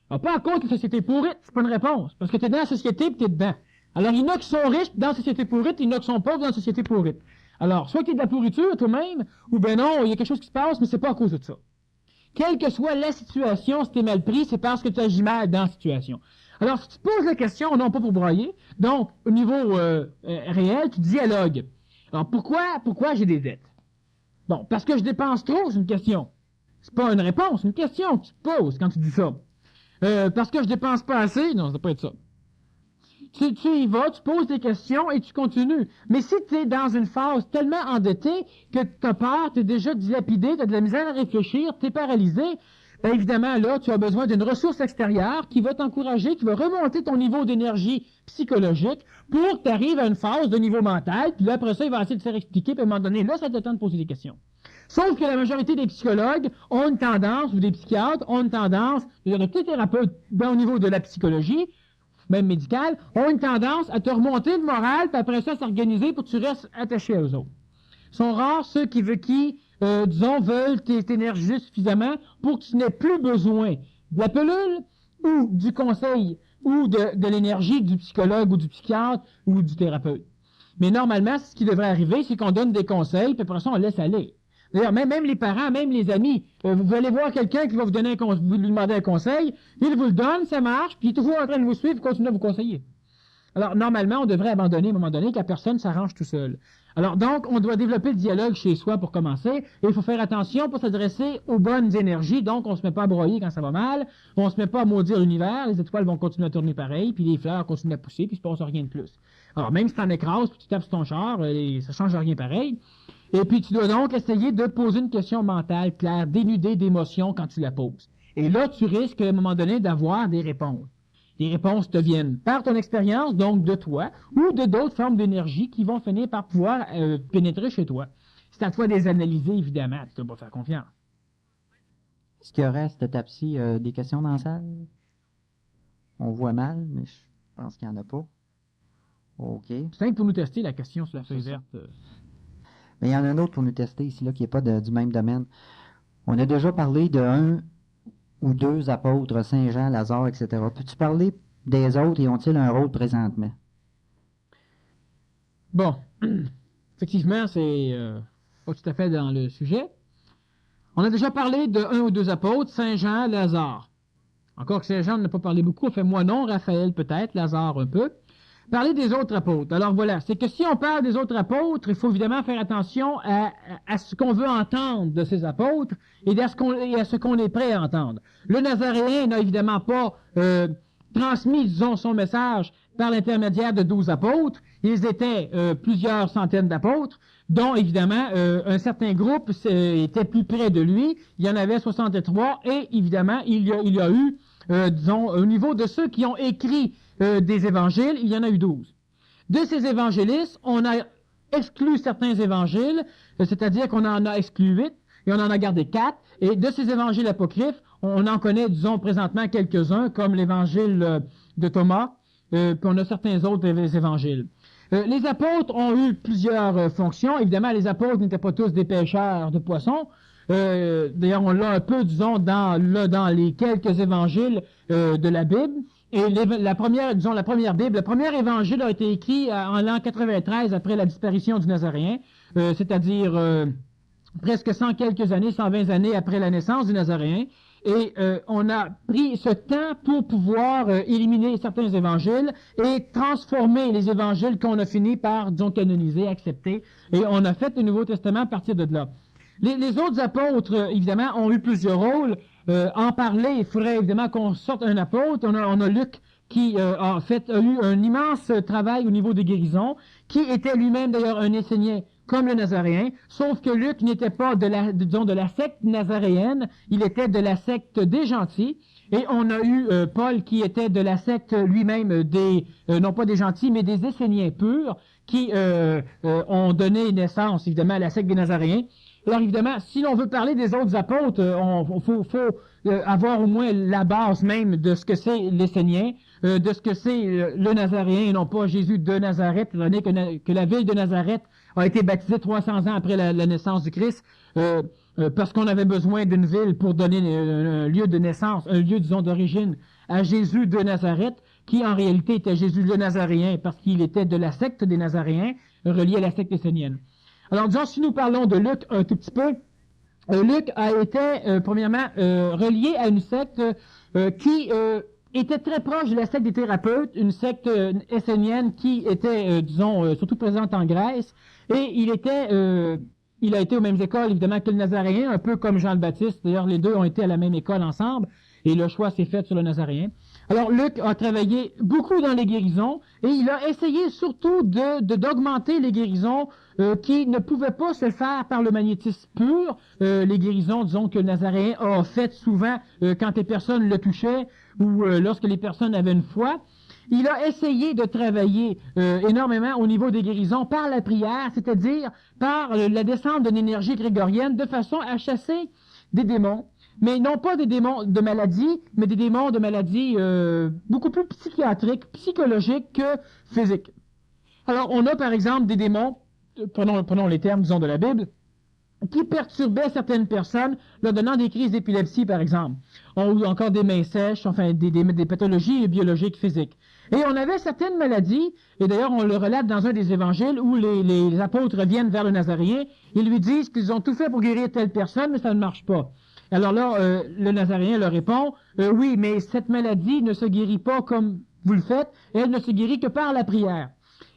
Alors, pas à cause que la société est pourrite, c'est pas une réponse, parce que tu es dans la société et tu es dedans. Alors, il y en a qui sont riches dans la société pourrite, il y en a qui sont pauvres dans la société pourrite. Alors, soit qu'il y a de la pourriture toi-même, ou ben non, il y a quelque chose qui se passe, mais c'est pas à cause de ça. Quelle que soit la situation, si tu es mal pris, c'est parce que tu agis mal dans la situation. Alors, si tu te poses la question, non pas pour broyer, donc, au niveau réel, tu dialogues. Alors, pourquoi j'ai des dettes? Bon, parce que je dépense trop, c'est une question. C'est pas une réponse, c'est une question que tu te poses quand tu dis ça. Parce que je dépense pas assez, non, ça doit pas être ça. Tu y vas, tu poses des questions et tu continues. Mais si tu es dans une phase tellement endettée que tu as peur, tu es déjà dilapidé, tu as de la misère à réfléchir, tu es paralysé, bien évidemment, là, tu as besoin d'une ressource extérieure qui va t'encourager, qui va remonter ton niveau d'énergie psychologique pour que tu arrives à une phase de niveau mental, puis là, après ça, il va essayer de te faire expliquer, puis à un moment donné, là, ça te tente de poser des questions. Sauf que la majorité des psychologues ont une tendance, ou des psychiatres ont une tendance, il y a tous les thérapeutes au niveau de la psychologie, même médicale, ont une tendance à te remonter le moral, puis après ça, s'organiser pour que tu restes attaché aux autres. Ils sont rares ceux qui veulent t'énergiser suffisamment pour que tu n'aies plus besoin de la pilule ou du conseil ou de l'énergie du psychologue ou du psychiatre ou du thérapeute. Mais normalement, ce qui devrait arriver, c'est qu'on donne des conseils, puis après ça, on laisse aller. D'ailleurs, même les parents, même les amis, vous allez voir quelqu'un qui va vous donner vous lui demander un conseil, il vous le donne, ça marche, puis il est toujours en train de vous suivre, continuer à vous conseiller. Alors, normalement, on devrait abandonner à un moment donné, que la personne s'arrange tout seul. Alors, donc, on doit développer le dialogue chez soi pour commencer, et il faut faire attention pour s'adresser aux bonnes énergies, donc on se met pas à broyer quand ça va mal, on se met pas à maudire l'univers, les étoiles vont continuer à tourner pareil, puis les fleurs continuent à pousser, puis il se passe rien de plus. Alors, même si t'en écrases, puis tu tapes sur ton char, ça change rien pareil. Et puis, tu dois donc essayer de poser une question mentale claire, dénudée d'émotions quand tu la poses. Et là, tu risques, à un moment donné, d'avoir des réponses. Les réponses te viennent par ton expérience, donc de toi, ou de d'autres formes d'énergie qui vont finir par pouvoir pénétrer chez toi. C'est à toi de les analyser, évidemment. Tu ne dois pas faire confiance. Est-ce qu'il reste, Tapsi, des questions dans la salle? On voit mal, mais je pense qu'il n'y en a pas. OK. C'est simple pour nous tester la question sur la feuille verte. Mais il y en a un autre pour nous tester ici, là, qui n'est pas du même domaine. On a déjà parlé de un ou deux apôtres, Saint Jean, Lazare, etc. Peux-tu parler des autres et ont-ils un rôle présentement? Bon, effectivement, c'est pas tout à fait dans le sujet. On a déjà parlé de un ou deux apôtres, Saint Jean, Lazare. Encore que Saint Jean n'a pas parlé beaucoup, fait moi non, Raphaël peut-être, Lazare un peu. Parler des autres apôtres. Alors voilà, c'est que si on parle des autres apôtres, il faut évidemment faire attention à ce qu'on veut entendre de ces apôtres et à ce qu'on est prêt à entendre. Le Nazaréen n'a évidemment pas transmis, disons, son message par l'intermédiaire de 12 apôtres. Ils étaient plusieurs centaines d'apôtres, dont évidemment un certain groupe était plus près de lui. Il y en avait 63 et évidemment il y a eu, disons, au niveau de ceux qui ont écrit des évangiles, il y en a eu 12. De ces évangélistes, on a exclu certains évangiles, c'est-à-dire qu'on en a exclu 8, et on en a gardé 4. Et de ces évangiles apocryphes, on en connaît, disons, présentement quelques-uns, comme l'évangile de Thomas, puis on a certains autres évangiles. Les apôtres ont eu plusieurs fonctions. Évidemment, les apôtres n'étaient pas tous des pêcheurs de poissons. D'ailleurs, on l'a un peu, disons, dans les quelques évangiles de la Bible. Et la première Bible, le premier évangile a été écrit en l'an 93 après la disparition du Nazaréen, c'est-à-dire presque 120 années après la naissance du Nazaréen. Et on a pris ce temps pour pouvoir éliminer certains évangiles et transformer les évangiles qu'on a fini par, disons, canoniser, accepter. Et on a fait le Nouveau Testament à partir de là. Les autres apôtres, évidemment, ont eu plusieurs rôles. En parler, il faudrait évidemment qu'on sorte un apôtre. On a Luc qui a eu un immense travail au niveau des guérisons, qui était lui-même d'ailleurs un Essénien comme le Nazaréen, sauf que Luc n'était pas de la secte nazaréenne, il était de la secte des gentils. Et on a eu Paul qui était de la secte lui-même non pas des gentils, mais des Esséniens purs, qui ont donné naissance évidemment à la secte des Nazaréens. Alors évidemment, si l'on veut parler des autres apôtres, faut avoir au moins la base même de ce que c'est l'Essénien, de ce que c'est le Nazaréen, et non pas Jésus de Nazareth, étant donné que la ville de Nazareth a été baptisée 300 ans après la naissance du Christ, parce qu'on avait besoin d'une ville pour donner un lieu de naissance, un lieu, disons, d'origine à Jésus de Nazareth, qui en réalité était Jésus le Nazaréen, parce qu'il était de la secte des Nazaréens, relié à la secte essénienne. Alors, disons, si nous parlons de Luc un tout petit peu, Luc a été, premièrement, relié à une secte qui était très proche de la secte des thérapeutes, une secte essénienne qui était, disons, surtout présente en Grèce, et il a été aux mêmes écoles, évidemment, que le Nazaréen, un peu comme Jean le Baptiste. D'ailleurs, les deux ont été à la même école ensemble, et le choix s'est fait sur le Nazaréen. Alors, Luc a travaillé beaucoup dans les guérisons, et il a essayé surtout d'augmenter les guérisons qui ne pouvaient pas se faire par le magnétisme pur. Les guérisons, disons, que le Nazaréen a fait souvent quand les personnes le touchaient ou lorsque les personnes avaient une foi. Il a essayé de travailler énormément au niveau des guérisons par la prière, c'est-à-dire par la descente d'une énergie grégorienne de façon à chasser des démons. Mais non pas des démons de maladie, mais des démons de maladie beaucoup plus psychiatriques, psychologiques que physiques. Alors, on a par exemple des démons, prenons les termes, disons, de la Bible, qui perturbaient certaines personnes, leur donnant des crises d'épilepsie, par exemple. Ou encore des mains sèches, enfin, des pathologies biologiques physiques. Et on avait certaines maladies, et d'ailleurs, on le relate dans un des évangiles, où les apôtres viennent vers le Nazaréen, ils lui disent qu'ils ont tout fait pour guérir telle personne, mais ça ne marche pas. Alors là, le Nazaréen leur répond, oui, mais cette maladie ne se guérit pas comme vous le faites, elle ne se guérit que par la prière.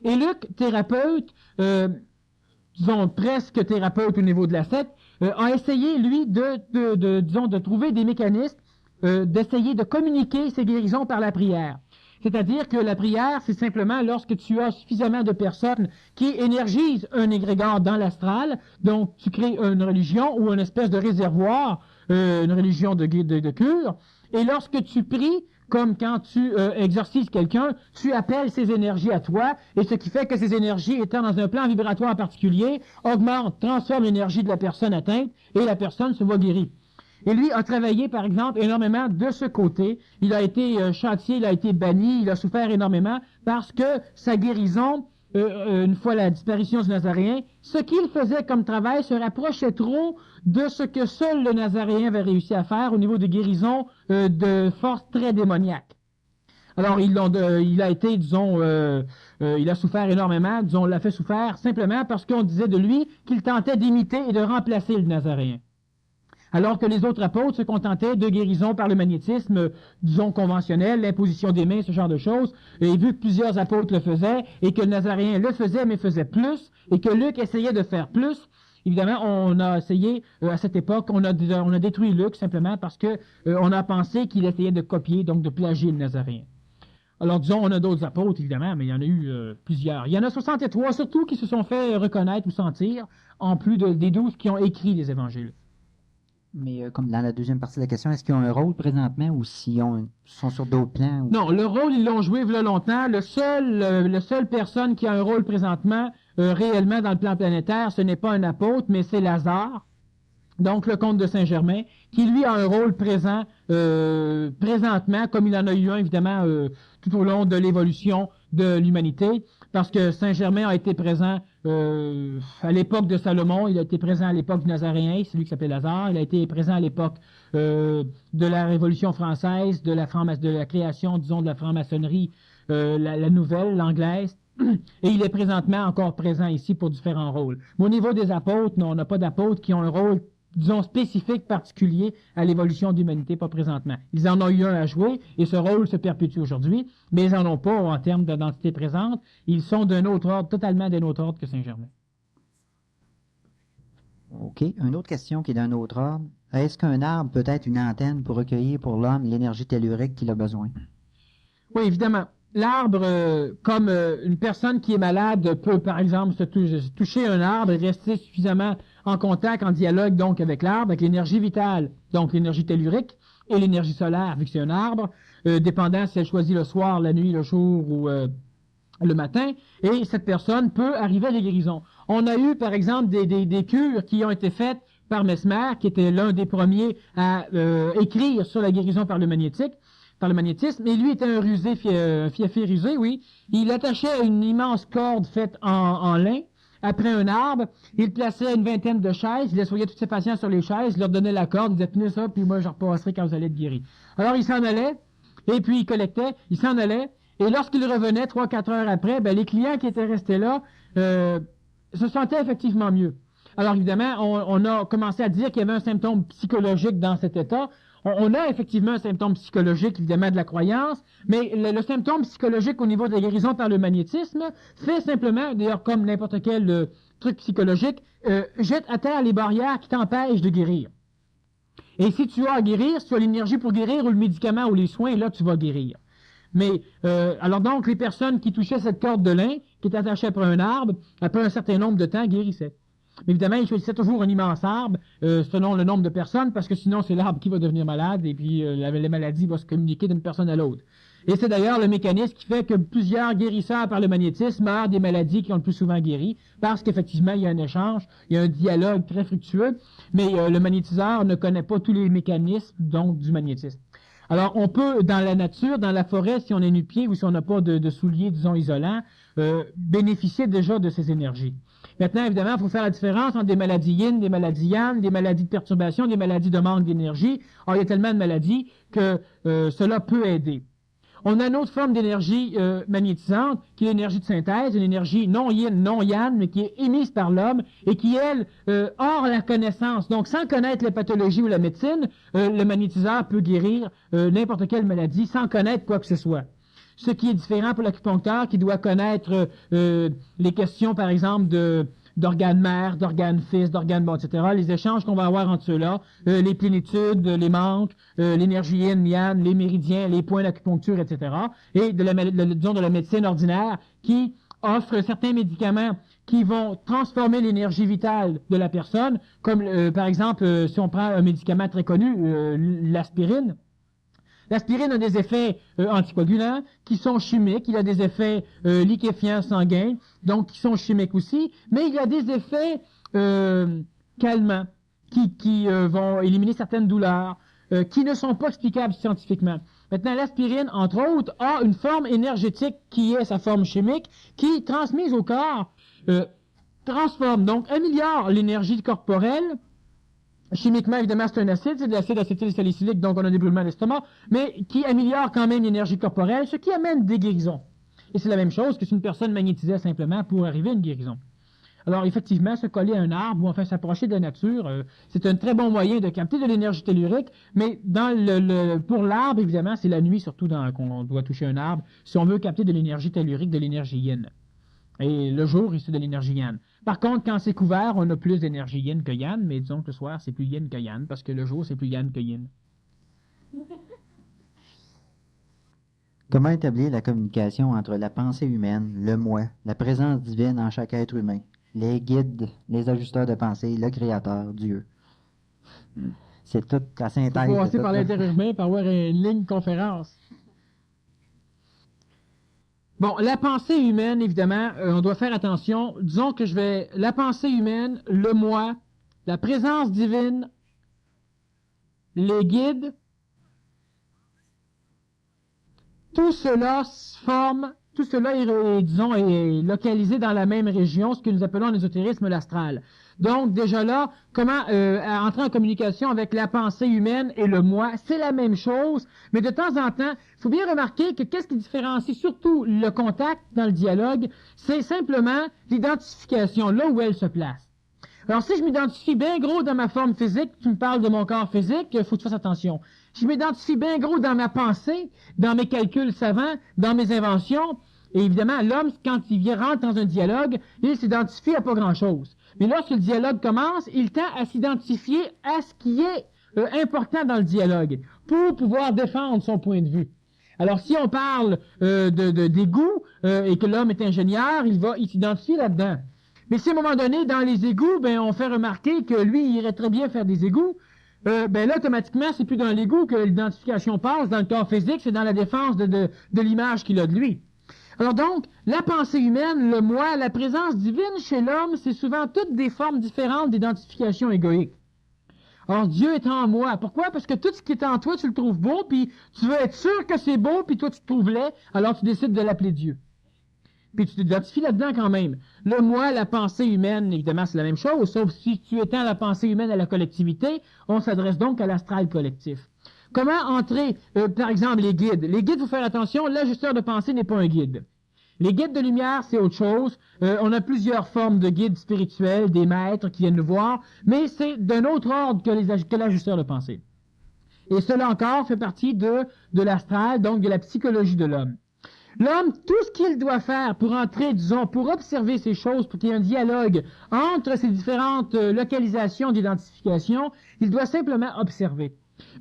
Et Luc, thérapeute, disons presque thérapeute au niveau de la secte, a essayé, lui, de trouver des mécanismes, d'essayer de communiquer ces guérisons par la prière. C'est-à-dire que la prière, c'est simplement lorsque tu as suffisamment de personnes qui énergisent un égrégore dans l'astral, donc tu crées une religion ou une espèce de réservoir, une religion de cure, et lorsque tu pries, comme quand tu exorcises quelqu'un, tu appelles ces énergies à toi, et ce qui fait que ces énergies, étant dans un plan vibratoire particulier, augmentent, transforment l'énergie de la personne atteinte, et la personne se voit guérie. Et lui a travaillé, par exemple, énormément de ce côté. Il a été châtié, il a été banni, il a souffert énormément parce que sa guérison, une fois la disparition du Nazaréen, ce qu'il faisait comme travail se rapprochait trop de ce que seul le Nazaréen avait réussi à faire au niveau de guérison de force très démoniaque. Alors, il a été, disons, il a souffert énormément, disons, on l'a fait souffrir simplement parce qu'on disait de lui qu'il tentait d'imiter et de remplacer le Nazaréen. Alors que les autres apôtres se contentaient de guérison par le magnétisme, disons, conventionnel, l'imposition des mains, ce genre de choses. Et vu que plusieurs apôtres le faisaient, et que le Nazaréen le faisait, mais faisait plus, et que Luc essayait de faire plus, évidemment, on a essayé, à cette époque, on a détruit Luc simplement parce que on a pensé qu'il essayait de copier, donc de plagier le Nazaréen. Alors, disons, on a d'autres apôtres, évidemment, mais il y en a eu plusieurs. Il y en a 63, surtout, qui se sont fait reconnaître ou sentir, en plus des 12 qui ont écrit les évangiles. Mais comme dans la deuxième partie de la question, est-ce qu'ils ont un rôle présentement ou s'ils sont sur d'autres plans? Ou... Non, le rôle, ils l'ont joué il y a longtemps. Le seul personne qui a un rôle présentement, réellement dans le plan planétaire, ce n'est pas un apôtre, mais c'est Lazare. donc le comte de Saint-Germain, qui lui a un rôle présent présentement, comme il en a eu un évidemment tout au long de l'évolution de l'humanité, parce que Saint-Germain a été présent à l'époque de Salomon, il a été présent à l'époque du Nazaréen, c'est lui qui s'appelait Lazare, il a été présent à l'époque de la Révolution française, de la création, disons, de la franc-maçonnerie, la nouvelle, l'anglaise, et il est présentement encore présent ici pour différents rôles. Mais au niveau des apôtres, non, on n'a pas d'apôtres qui ont un rôle, disons, spécifique, particulier à l'évolution de l'humanité, pas présentement. Ils en ont eu un à jouer, et ce rôle se perpétue aujourd'hui, mais ils n'en ont pas en termes d'identité présente. Ils sont d'un autre ordre, totalement d'un autre ordre que Saint-Germain. OK. Une autre question qui est d'un autre ordre. Est-ce qu'un arbre peut être une antenne pour recueillir pour l'homme l'énergie tellurique qu'il a besoin? Oui, évidemment. L'arbre, comme une personne qui est malade peut, par exemple, toucher un arbre et rester suffisamment en contact, en dialogue, donc, avec l'arbre, avec l'énergie vitale, donc l'énergie tellurique, et l'énergie solaire, vu que c'est un arbre, dépendant si elle choisit le soir, la nuit, le jour ou le matin, et cette personne peut arriver à des guérisons. On a eu, par exemple, des cures qui ont été faites par Mesmer, qui était l'un des premiers à écrire sur la guérison par le magnétisme, et lui était un rusé, fiefé rusé, oui. Il attachait une immense corde faite en lin après un arbre, il plaçait une vingtaine de chaises, il assoyait tous ses patients sur les chaises, il leur donnait la corde, il disait « Tenez ça, puis moi je repasserai quand vous allez être guéri. » Alors il s'en allait, et puis il collectait, il s'en allait, et lorsqu'il revenait 3-4 heures après, ben, les clients qui étaient restés là se sentaient effectivement mieux. Alors évidemment, on a commencé à dire qu'il y avait un symptôme psychologique dans cet état. On a effectivement un symptôme psychologique, évidemment, de la croyance, mais le symptôme psychologique au niveau de la guérison par le magnétisme fait simplement, d'ailleurs comme n'importe quel truc psychologique, jette à terre les barrières qui t'empêchent de guérir. Et si tu as à guérir, si tu as l'énergie pour guérir ou le médicament ou les soins, là tu vas guérir. Mais, alors donc, les personnes qui touchaient cette corde de lin, qui est attachée après un arbre, après un certain nombre de temps, guérissaient. Mais évidemment, ils choisissaient toujours un immense arbre, selon le nombre de personnes, parce que sinon, c'est l'arbre qui va devenir malade, et puis la maladie va se communiquer d'une personne à l'autre. Et c'est d'ailleurs le mécanisme qui fait que plusieurs guérisseurs par le magnétisme meurent des maladies qui ont le plus souvent guéri, parce qu'effectivement, il y a un échange, il y a un dialogue très fructueux, mais le magnétiseur ne connaît pas tous les mécanismes, donc, du magnétisme. Alors, on peut, dans la nature, dans la forêt, si on est nu-pied ou si on n'a pas de souliers, disons, isolants, bénéficier déjà de ces énergies. Maintenant, évidemment, il faut faire la différence entre des maladies yin, des maladies yang, des maladies de perturbation, des maladies de manque d'énergie. Or, il y a tellement de maladies que cela peut aider. On a une autre forme d'énergie magnétisante, qui est l'énergie de synthèse, une énergie non yin, non yang, mais qui est émise par l'homme et qui, elle, hors la connaissance. Donc, sans connaître la pathologie ou la médecine, le magnétiseur peut guérir n'importe quelle maladie sans connaître quoi que ce soit. Ce qui est différent pour l'acupuncteur qui doit connaître les questions, par exemple, d'organes mères, d'organes fils, d'organes bon, etc., les échanges qu'on va avoir entre ceux-là, les plénitudes, les manques, l'énergie yin, yang, les méridiens, les points d'acupuncture, etc., et disons de la médecine ordinaire qui offre certains médicaments qui vont transformer l'énergie vitale de la personne, comme par exemple, si on prend un médicament très connu, l'aspirine. L'aspirine a des effets anticoagulants qui sont chimiques, il a des effets liquéfiants sanguins, donc qui sont chimiques aussi, mais il y a des effets calmants qui vont éliminer certaines douleurs, qui ne sont pas explicables scientifiquement. Maintenant, l'aspirine, entre autres, a une forme énergétique qui est sa forme chimique, qui, transmise au corps, transforme, donc améliore l'énergie corporelle. Chimiquement, évidemment, c'est un acide, c'est de l'acide acétylsalicylique, donc on a des brûlements d'estomac, mais qui améliore quand même l'énergie corporelle, ce qui amène des guérisons. Et c'est la même chose que si une personne magnétisait simplement pour arriver à une guérison. Alors, effectivement, se coller à un arbre ou enfin s'approcher de la nature, c'est un très bon moyen de capter de l'énergie tellurique, mais pour l'arbre, évidemment, c'est la nuit surtout qu'on doit toucher un arbre, si on veut capter de l'énergie tellurique, de l'énergie yin. Et le jour, c'est de l'énergie yang. Par contre, quand c'est couvert, on a plus d'énergie yin que yang, mais disons que le soir, c'est plus yin que yang, parce que le jour, c'est plus yang que yin. Comment établir la communication entre la pensée humaine, le moi, la présence divine en chaque être humain, les guides, les ajusteurs de pensée, le Créateur, Dieu? C'est toute la synthèse. Il faut passer par l'interhumain, par avoir une ligne conférence. Bon, la pensée humaine, évidemment, on doit faire attention. Disons que la pensée humaine, le moi la présence divine, les guides, tout cela est localisé dans la même région, ce que nous appelons en ésotérisme l'astral. Donc, déjà là, comment entrer en communication avec la pensée humaine et le moi, c'est la même chose, mais de temps en temps, il faut bien remarquer que qu'est-ce qui différencie surtout le contact dans le dialogue, c'est simplement l'identification, là où elle se place. Alors, si je m'identifie bien gros dans ma forme physique, tu me parles de mon corps physique, il faut que tu fasses attention. Si je m'identifie bien gros dans ma pensée, dans mes calculs savants, dans mes inventions, et évidemment, l'homme, quand il rentre dans un dialogue, il s'identifie à pas grand-chose. Mais lorsque le dialogue commence, il tend à s'identifier à ce qui est important dans le dialogue, pour pouvoir défendre son point de vue. Alors, si on parle des goûts, et que l'homme est ingénieur, il s'identifie là-dedans. Mais si à un moment donné, dans les égouts, on fait remarquer que lui, il irait très bien faire des égouts, là, automatiquement, c'est plus dans l'égout que l'identification passe, dans le corps physique, c'est dans la défense de l'image qu'il a de lui. Alors donc, la pensée humaine, le moi, la présence divine chez l'homme, c'est souvent toutes des formes différentes d'identification égoïque. Alors, Dieu est en moi. Pourquoi? Parce que tout ce qui est en toi, tu le trouves beau, puis tu veux être sûr que c'est beau, puis toi, tu te trouves laid, alors tu décides de l'appeler Dieu. Puis tu t'identifies là-dedans quand même. Le moi, la pensée humaine, évidemment, c'est la même chose, sauf si tu étends la pensée humaine à la collectivité, on s'adresse donc à l'astral collectif. Comment entrer, par exemple, les guides? Les guides, il faut faire attention, l'ajusteur de pensée n'est pas un guide. Les guides de lumière, c'est autre chose. On a plusieurs formes de guides spirituels, des maîtres qui viennent nous voir, mais c'est d'un autre ordre que l'ajusteur de pensée. Et cela encore fait partie de l'astral, donc de la psychologie de l'homme. L'homme, tout ce qu'il doit faire pour entrer, disons, pour observer ces choses, pour qu'il y ait un dialogue entre ces différentes localisations d'identification, il doit simplement observer.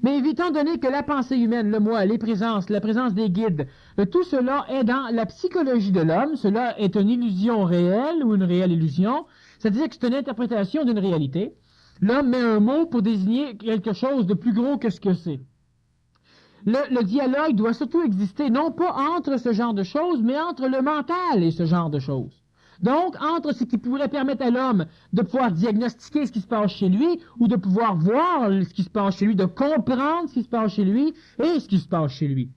Mais étant donné que la pensée humaine, le moi, les présences, la présence des guides, tout cela est dans la psychologie de l'homme, cela est une illusion réelle ou une réelle illusion, c'est-à-dire que c'est une interprétation d'une réalité. L'homme met un mot pour désigner quelque chose de plus gros que ce que c'est. Le dialogue doit surtout exister, non pas entre ce genre de choses, mais entre le mental et ce genre de choses. Donc, entre ce qui pourrait permettre à l'homme de pouvoir diagnostiquer ce qui se passe chez lui, ou de pouvoir voir ce qui se passe chez lui, de comprendre ce qui se passe chez lui et ce qui se passe chez lui.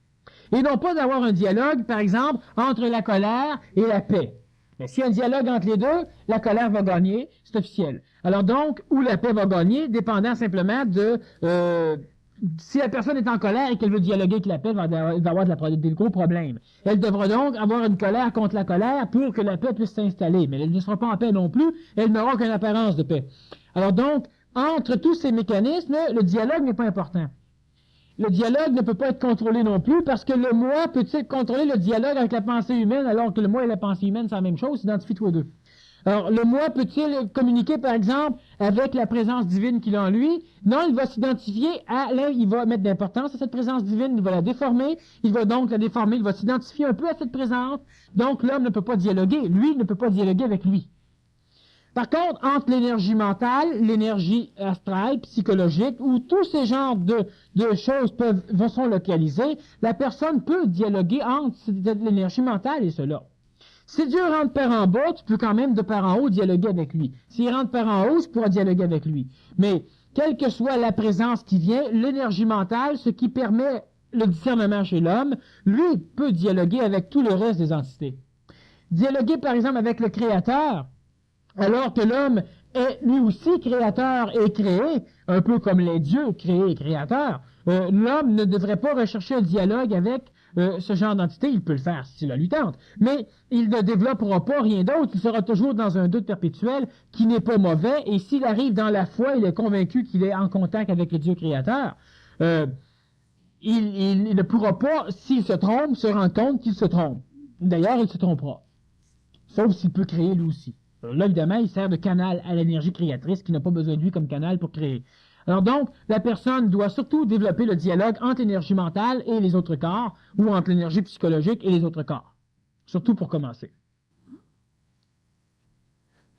Et non pas d'avoir un dialogue, par exemple, entre la colère et la paix. Mais s'il y a un dialogue entre les deux, la colère va gagner, c'est officiel. Alors donc, où la paix va gagner, dépendant simplement de... si la personne est en colère et qu'elle veut dialoguer avec la paix, elle va avoir des gros problèmes. Elle devra donc avoir une colère contre la colère pour que la paix puisse s'installer. Mais elle ne sera pas en paix non plus, elle n'aura qu'une apparence de paix. Alors donc, entre tous ces mécanismes, le dialogue n'est pas important. Le dialogue ne peut pas être contrôlé non plus parce que le moi peut-il contrôler le dialogue avec la pensée humaine alors que le moi et la pensée humaine, c'est la même chose, s'identifie-toi deux. Alors, le moi peut-il communiquer, par exemple, avec la présence divine qu'il a en lui? Non, il va s'identifier là, il va mettre d'importance à cette présence divine, il va la déformer, il va donc la déformer, il va s'identifier un peu à cette présence. Donc, l'homme ne peut pas dialoguer, lui ne peut pas dialoguer avec lui. Par contre, entre l'énergie mentale, l'énergie astrale, psychologique, où tous ces genres de choses sont localisées, la personne peut dialoguer entre l'énergie mentale et cela. Si Dieu rentre par en bas, tu peux quand même de par en haut dialoguer avec lui. S'il rentre par en haut, tu pourras dialoguer avec lui. Mais, quelle que soit la présence qui vient, l'énergie mentale, ce qui permet le discernement chez l'homme, lui peut dialoguer avec tout le reste des entités. Dialoguer, par exemple, avec le Créateur, alors que l'homme est lui aussi créateur et créé, un peu comme les dieux créés et créateurs, l'homme ne devrait pas rechercher un dialogue avec ce genre d'entité. Il peut le faire si cela lui tente, mais il ne développera pas rien d'autre. Il sera toujours dans un doute perpétuel qui n'est pas mauvais, et s'il arrive dans la foi, il est convaincu qu'il est en contact avec le Dieu créateur. Il ne pourra pas, s'il se trompe, se rendre compte qu'il se trompe. D'ailleurs, il se trompera, sauf s'il peut créer lui aussi. Là, évidemment, il sert de canal à l'énergie créatrice qui n'a pas besoin de lui comme canal pour créer. Alors donc, la personne doit surtout développer le dialogue entre l'énergie mentale et les autres corps, ou entre l'énergie psychologique et les autres corps. Surtout pour commencer.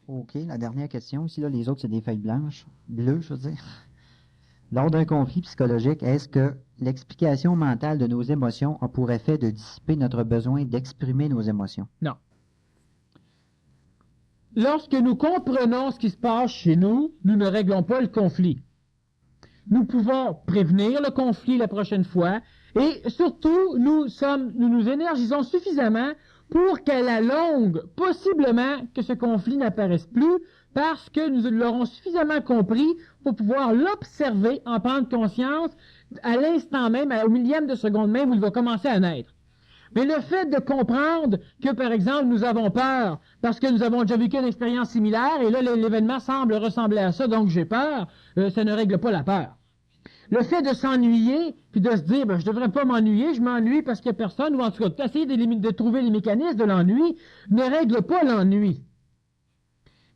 OK, la dernière question. Ici, là, les autres, c'est des feuilles blanches. Bleues, je veux dire. Lors d'un conflit psychologique, est-ce que l'explication mentale de nos émotions a pour effet de dissiper notre besoin d'exprimer nos émotions? Non. lorsque nous comprenons ce qui se passe chez nous, nous ne réglons pas le conflit. Nous pouvons prévenir le conflit la prochaine fois et surtout, nous nous énergisons suffisamment pour qu'à la longue, possiblement, que ce conflit n'apparaisse plus parce que nous l'aurons suffisamment compris pour pouvoir l'observer, en prendre conscience à l'instant même, au millième de seconde même où il va commencer à naître. Mais le fait de comprendre que, par exemple, nous avons peur parce que nous avons déjà vécu une expérience similaire et là, l'événement semble ressembler à ça, donc j'ai peur, ça ne règle pas la peur. Le fait de s'ennuyer, puis de se dire, je devrais pas m'ennuyer, je m'ennuie parce qu'il n'y a personne, ou en tout cas, d'essayer de trouver les mécanismes de l'ennui, ne règle pas l'ennui.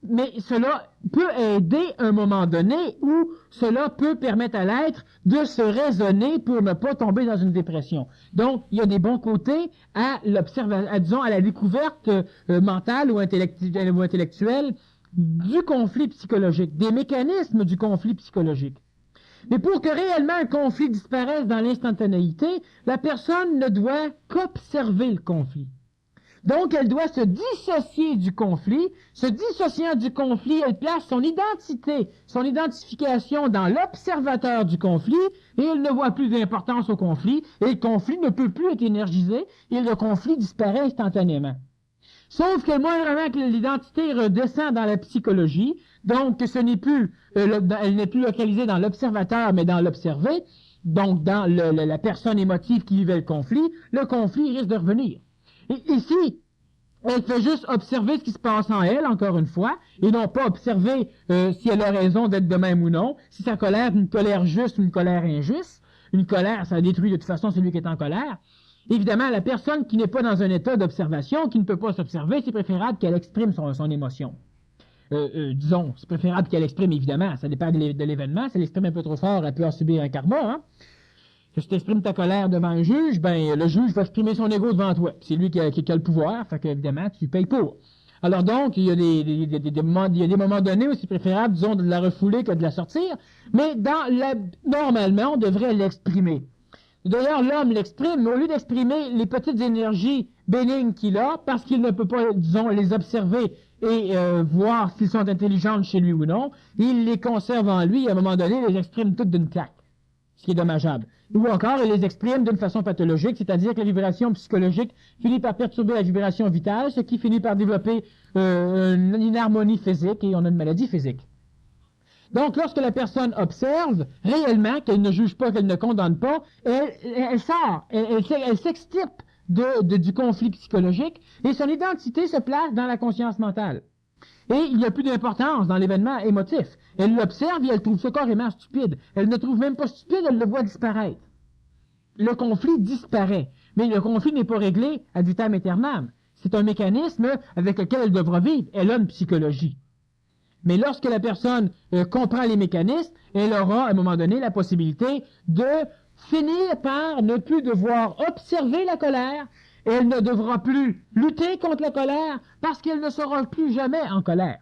Mais cela peut aider à un moment donné où cela peut permettre à l'être de se raisonner pour ne pas tomber dans une dépression. Donc, il y a des bons côtés à disons, à la découverte mentale ou intellectuelle du conflit psychologique, des mécanismes du conflit psychologique. Mais pour que réellement un conflit disparaisse dans l'instantanéité, la personne ne doit qu'observer le conflit. Donc, elle doit se dissocier du conflit. Se dissociant du conflit, elle place son identité, son identification dans l'observateur du conflit, et elle ne voit plus d'importance au conflit, et le conflit ne peut plus être énergisé, et le conflit disparaît instantanément. Sauf que moindrement que l'identité redescend dans la psychologie, donc que ce n'est plus, elle n'est plus localisée dans l'observateur, mais dans l'observé, donc dans la personne émotive qui vivait le conflit risque de revenir. Et ici, elle fait juste observer ce qui se passe en elle, encore une fois, et non pas observer si elle a raison d'être de même ou non, si sa colère est une colère juste ou une colère injuste. Une colère, ça détruit de toute façon celui qui est en colère. Évidemment, la personne qui n'est pas dans un état d'observation, qui ne peut pas s'observer, c'est préférable qu'elle exprime son émotion. Disons, c'est préférable qu'elle exprime, évidemment, ça dépend de l'événement. Si elle exprime un peu trop fort, elle peut en subir un karma. Hein? Si tu exprimes ta colère devant un juge, le juge va exprimer son ego devant toi. C'est lui qui a le pouvoir, fait qu'évidemment, tu payes pour. Alors donc, il y a des moments donnés où c'est préférable, disons, de la refouler que de la sortir, mais normalement, on devrait l'exprimer. D'ailleurs, l'homme l'exprime, mais au lieu d'exprimer les petites énergies bénignes qu'il a, parce qu'il ne peut pas, disons, les observer et voir s'ils sont intelligentes chez lui ou non, il les conserve en lui et à un moment donné, il les exprime toutes d'une claque, ce qui est dommageable. Ou encore, il les exprime d'une façon pathologique, c'est-à-dire que la vibration psychologique finit par perturber la vibration vitale, ce qui finit par développer une inharmonie physique et on a une maladie physique. Donc, lorsque la personne observe réellement, qu'elle ne juge pas, qu'elle ne condamne pas, elle sort, elle s'extirpe du conflit psychologique et son identité se place dans la conscience mentale. Et il n'y a plus d'importance dans l'événement émotif. Elle l'observe et elle trouve ça carrément stupide. Elle ne trouve même pas stupide, elle le voit disparaître. Le conflit disparaît. Mais le conflit n'est pas réglé ad vitam aeternam. C'est un mécanisme avec lequel elle devra vivre. Elle a une psychologie. Mais lorsque la personne comprend les mécanismes, elle aura à un moment donné la possibilité de finir par ne plus devoir observer la colère, et elle ne devra plus lutter contre la colère parce qu'elle ne sera plus jamais en colère.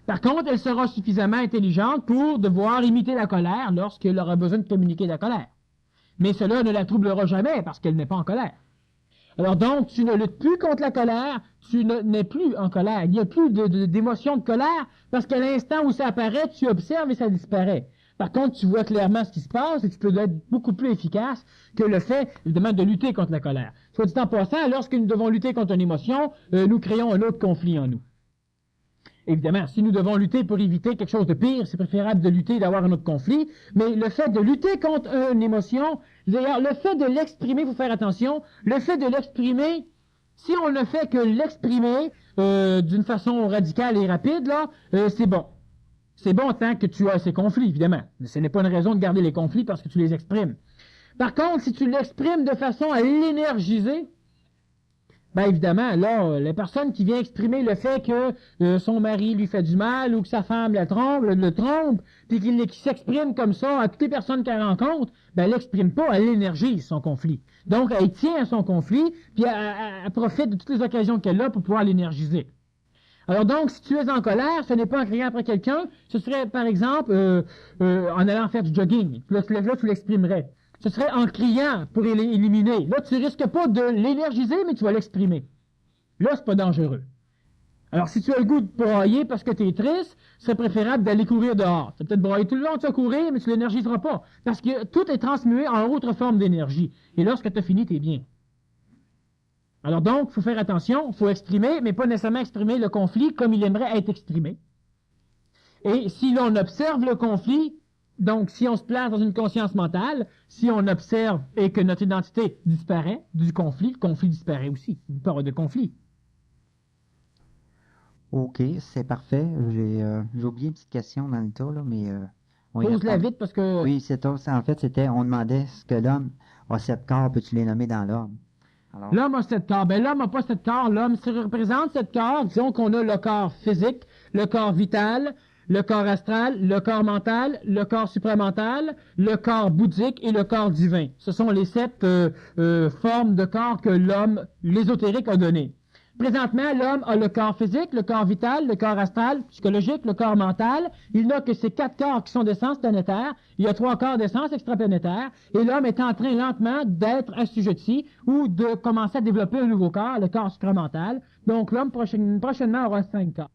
Par contre, elle sera suffisamment intelligente pour devoir imiter la colère lorsqu'elle aura besoin de communiquer la colère. Mais cela ne la troublera jamais parce qu'elle n'est pas en colère. Alors donc, tu ne luttes plus contre la colère, tu n'es plus en colère. Il n'y a plus d'émotion de colère parce qu'à l'instant où ça apparaît, tu observes et ça disparaît. Par contre, tu vois clairement ce qui se passe et tu peux être beaucoup plus efficace que le fait, évidemment, de lutter contre la colère. Soit dit en passant, lorsque nous devons lutter contre une émotion, nous créons un autre conflit en nous. Évidemment, si nous devons lutter pour éviter quelque chose de pire, c'est préférable de lutter et d'avoir un autre conflit, mais le fait de lutter contre une émotion, d'ailleurs, le fait de l'exprimer, il faut faire attention, le fait de l'exprimer, si on ne fait que l'exprimer d'une façon radicale et rapide, là, c'est bon. C'est bon tant que tu as ces conflits, évidemment. Ce n'est pas une raison de garder les conflits parce que tu les exprimes. Par contre, si tu l'exprimes de façon à l'énergiser, évidemment, là, la personne qui vient exprimer le fait que son mari lui fait du mal ou que sa femme le trompe, puis qu'il s'exprime comme ça à toutes les personnes qu'elle rencontre, elle l'exprime pas, elle énergise son conflit. Donc, elle tient à son conflit, puis elle profite de toutes les occasions qu'elle a pour pouvoir l'énergiser. Alors donc, si tu es en colère, ce n'est pas en criant après quelqu'un, ce serait, par exemple, en allant faire du jogging. Là, tu l'exprimerais. Ce serait en criant pour l'éliminer. Là, tu risques pas de l'énergiser, mais tu vas l'exprimer. Là, c'est pas dangereux. Alors, si tu as le goût de broyer parce que tu es triste, c'est préférable d'aller courir dehors. Tu vas peut-être broyer tout le long, tu vas courir, mais tu ne l'énergiseras pas. Parce que tout est transmué en autre forme d'énergie. Et lorsque tu as fini, tu es bien. Alors donc, il faut faire attention, il faut exprimer, mais pas nécessairement exprimer le conflit comme il aimerait être exprimé. Et si l'on observe le conflit, donc si on se place dans une conscience mentale, si on observe et que notre identité disparaît du conflit, le conflit disparaît aussi. Il peut y avoir de conflit. OK, c'est parfait. J'ai oublié une petite question dans le tas, là, mais on y Pose-la répond. vite parce que... Oui, en fait, c'était, on demandait ce que l'homme a 7 corps, peux-tu les nommer dans l'ordre? Alors, L'homme a 7 corps. Ben, l'homme n'a pas 7 corps. L'homme se représente 7 corps. Disons qu'on a le corps physique, le corps vital, le corps astral, le corps mental, le corps supramental, le corps bouddhique et le corps divin. Ce sont les 7 formes de corps que l'homme, l'ésotérique, a données. Présentement, l'homme a le corps physique, le corps vital, le corps astral, psychologique, le corps mental. Il n'a que ces 4 corps qui sont d'essence planétaire. Il y a 3 corps d'essence extraplanétaire. Et l'homme est en train lentement d'être assujetti ou de commencer à développer un nouveau corps, le corps supramental. Donc l'homme prochainement aura 5 corps.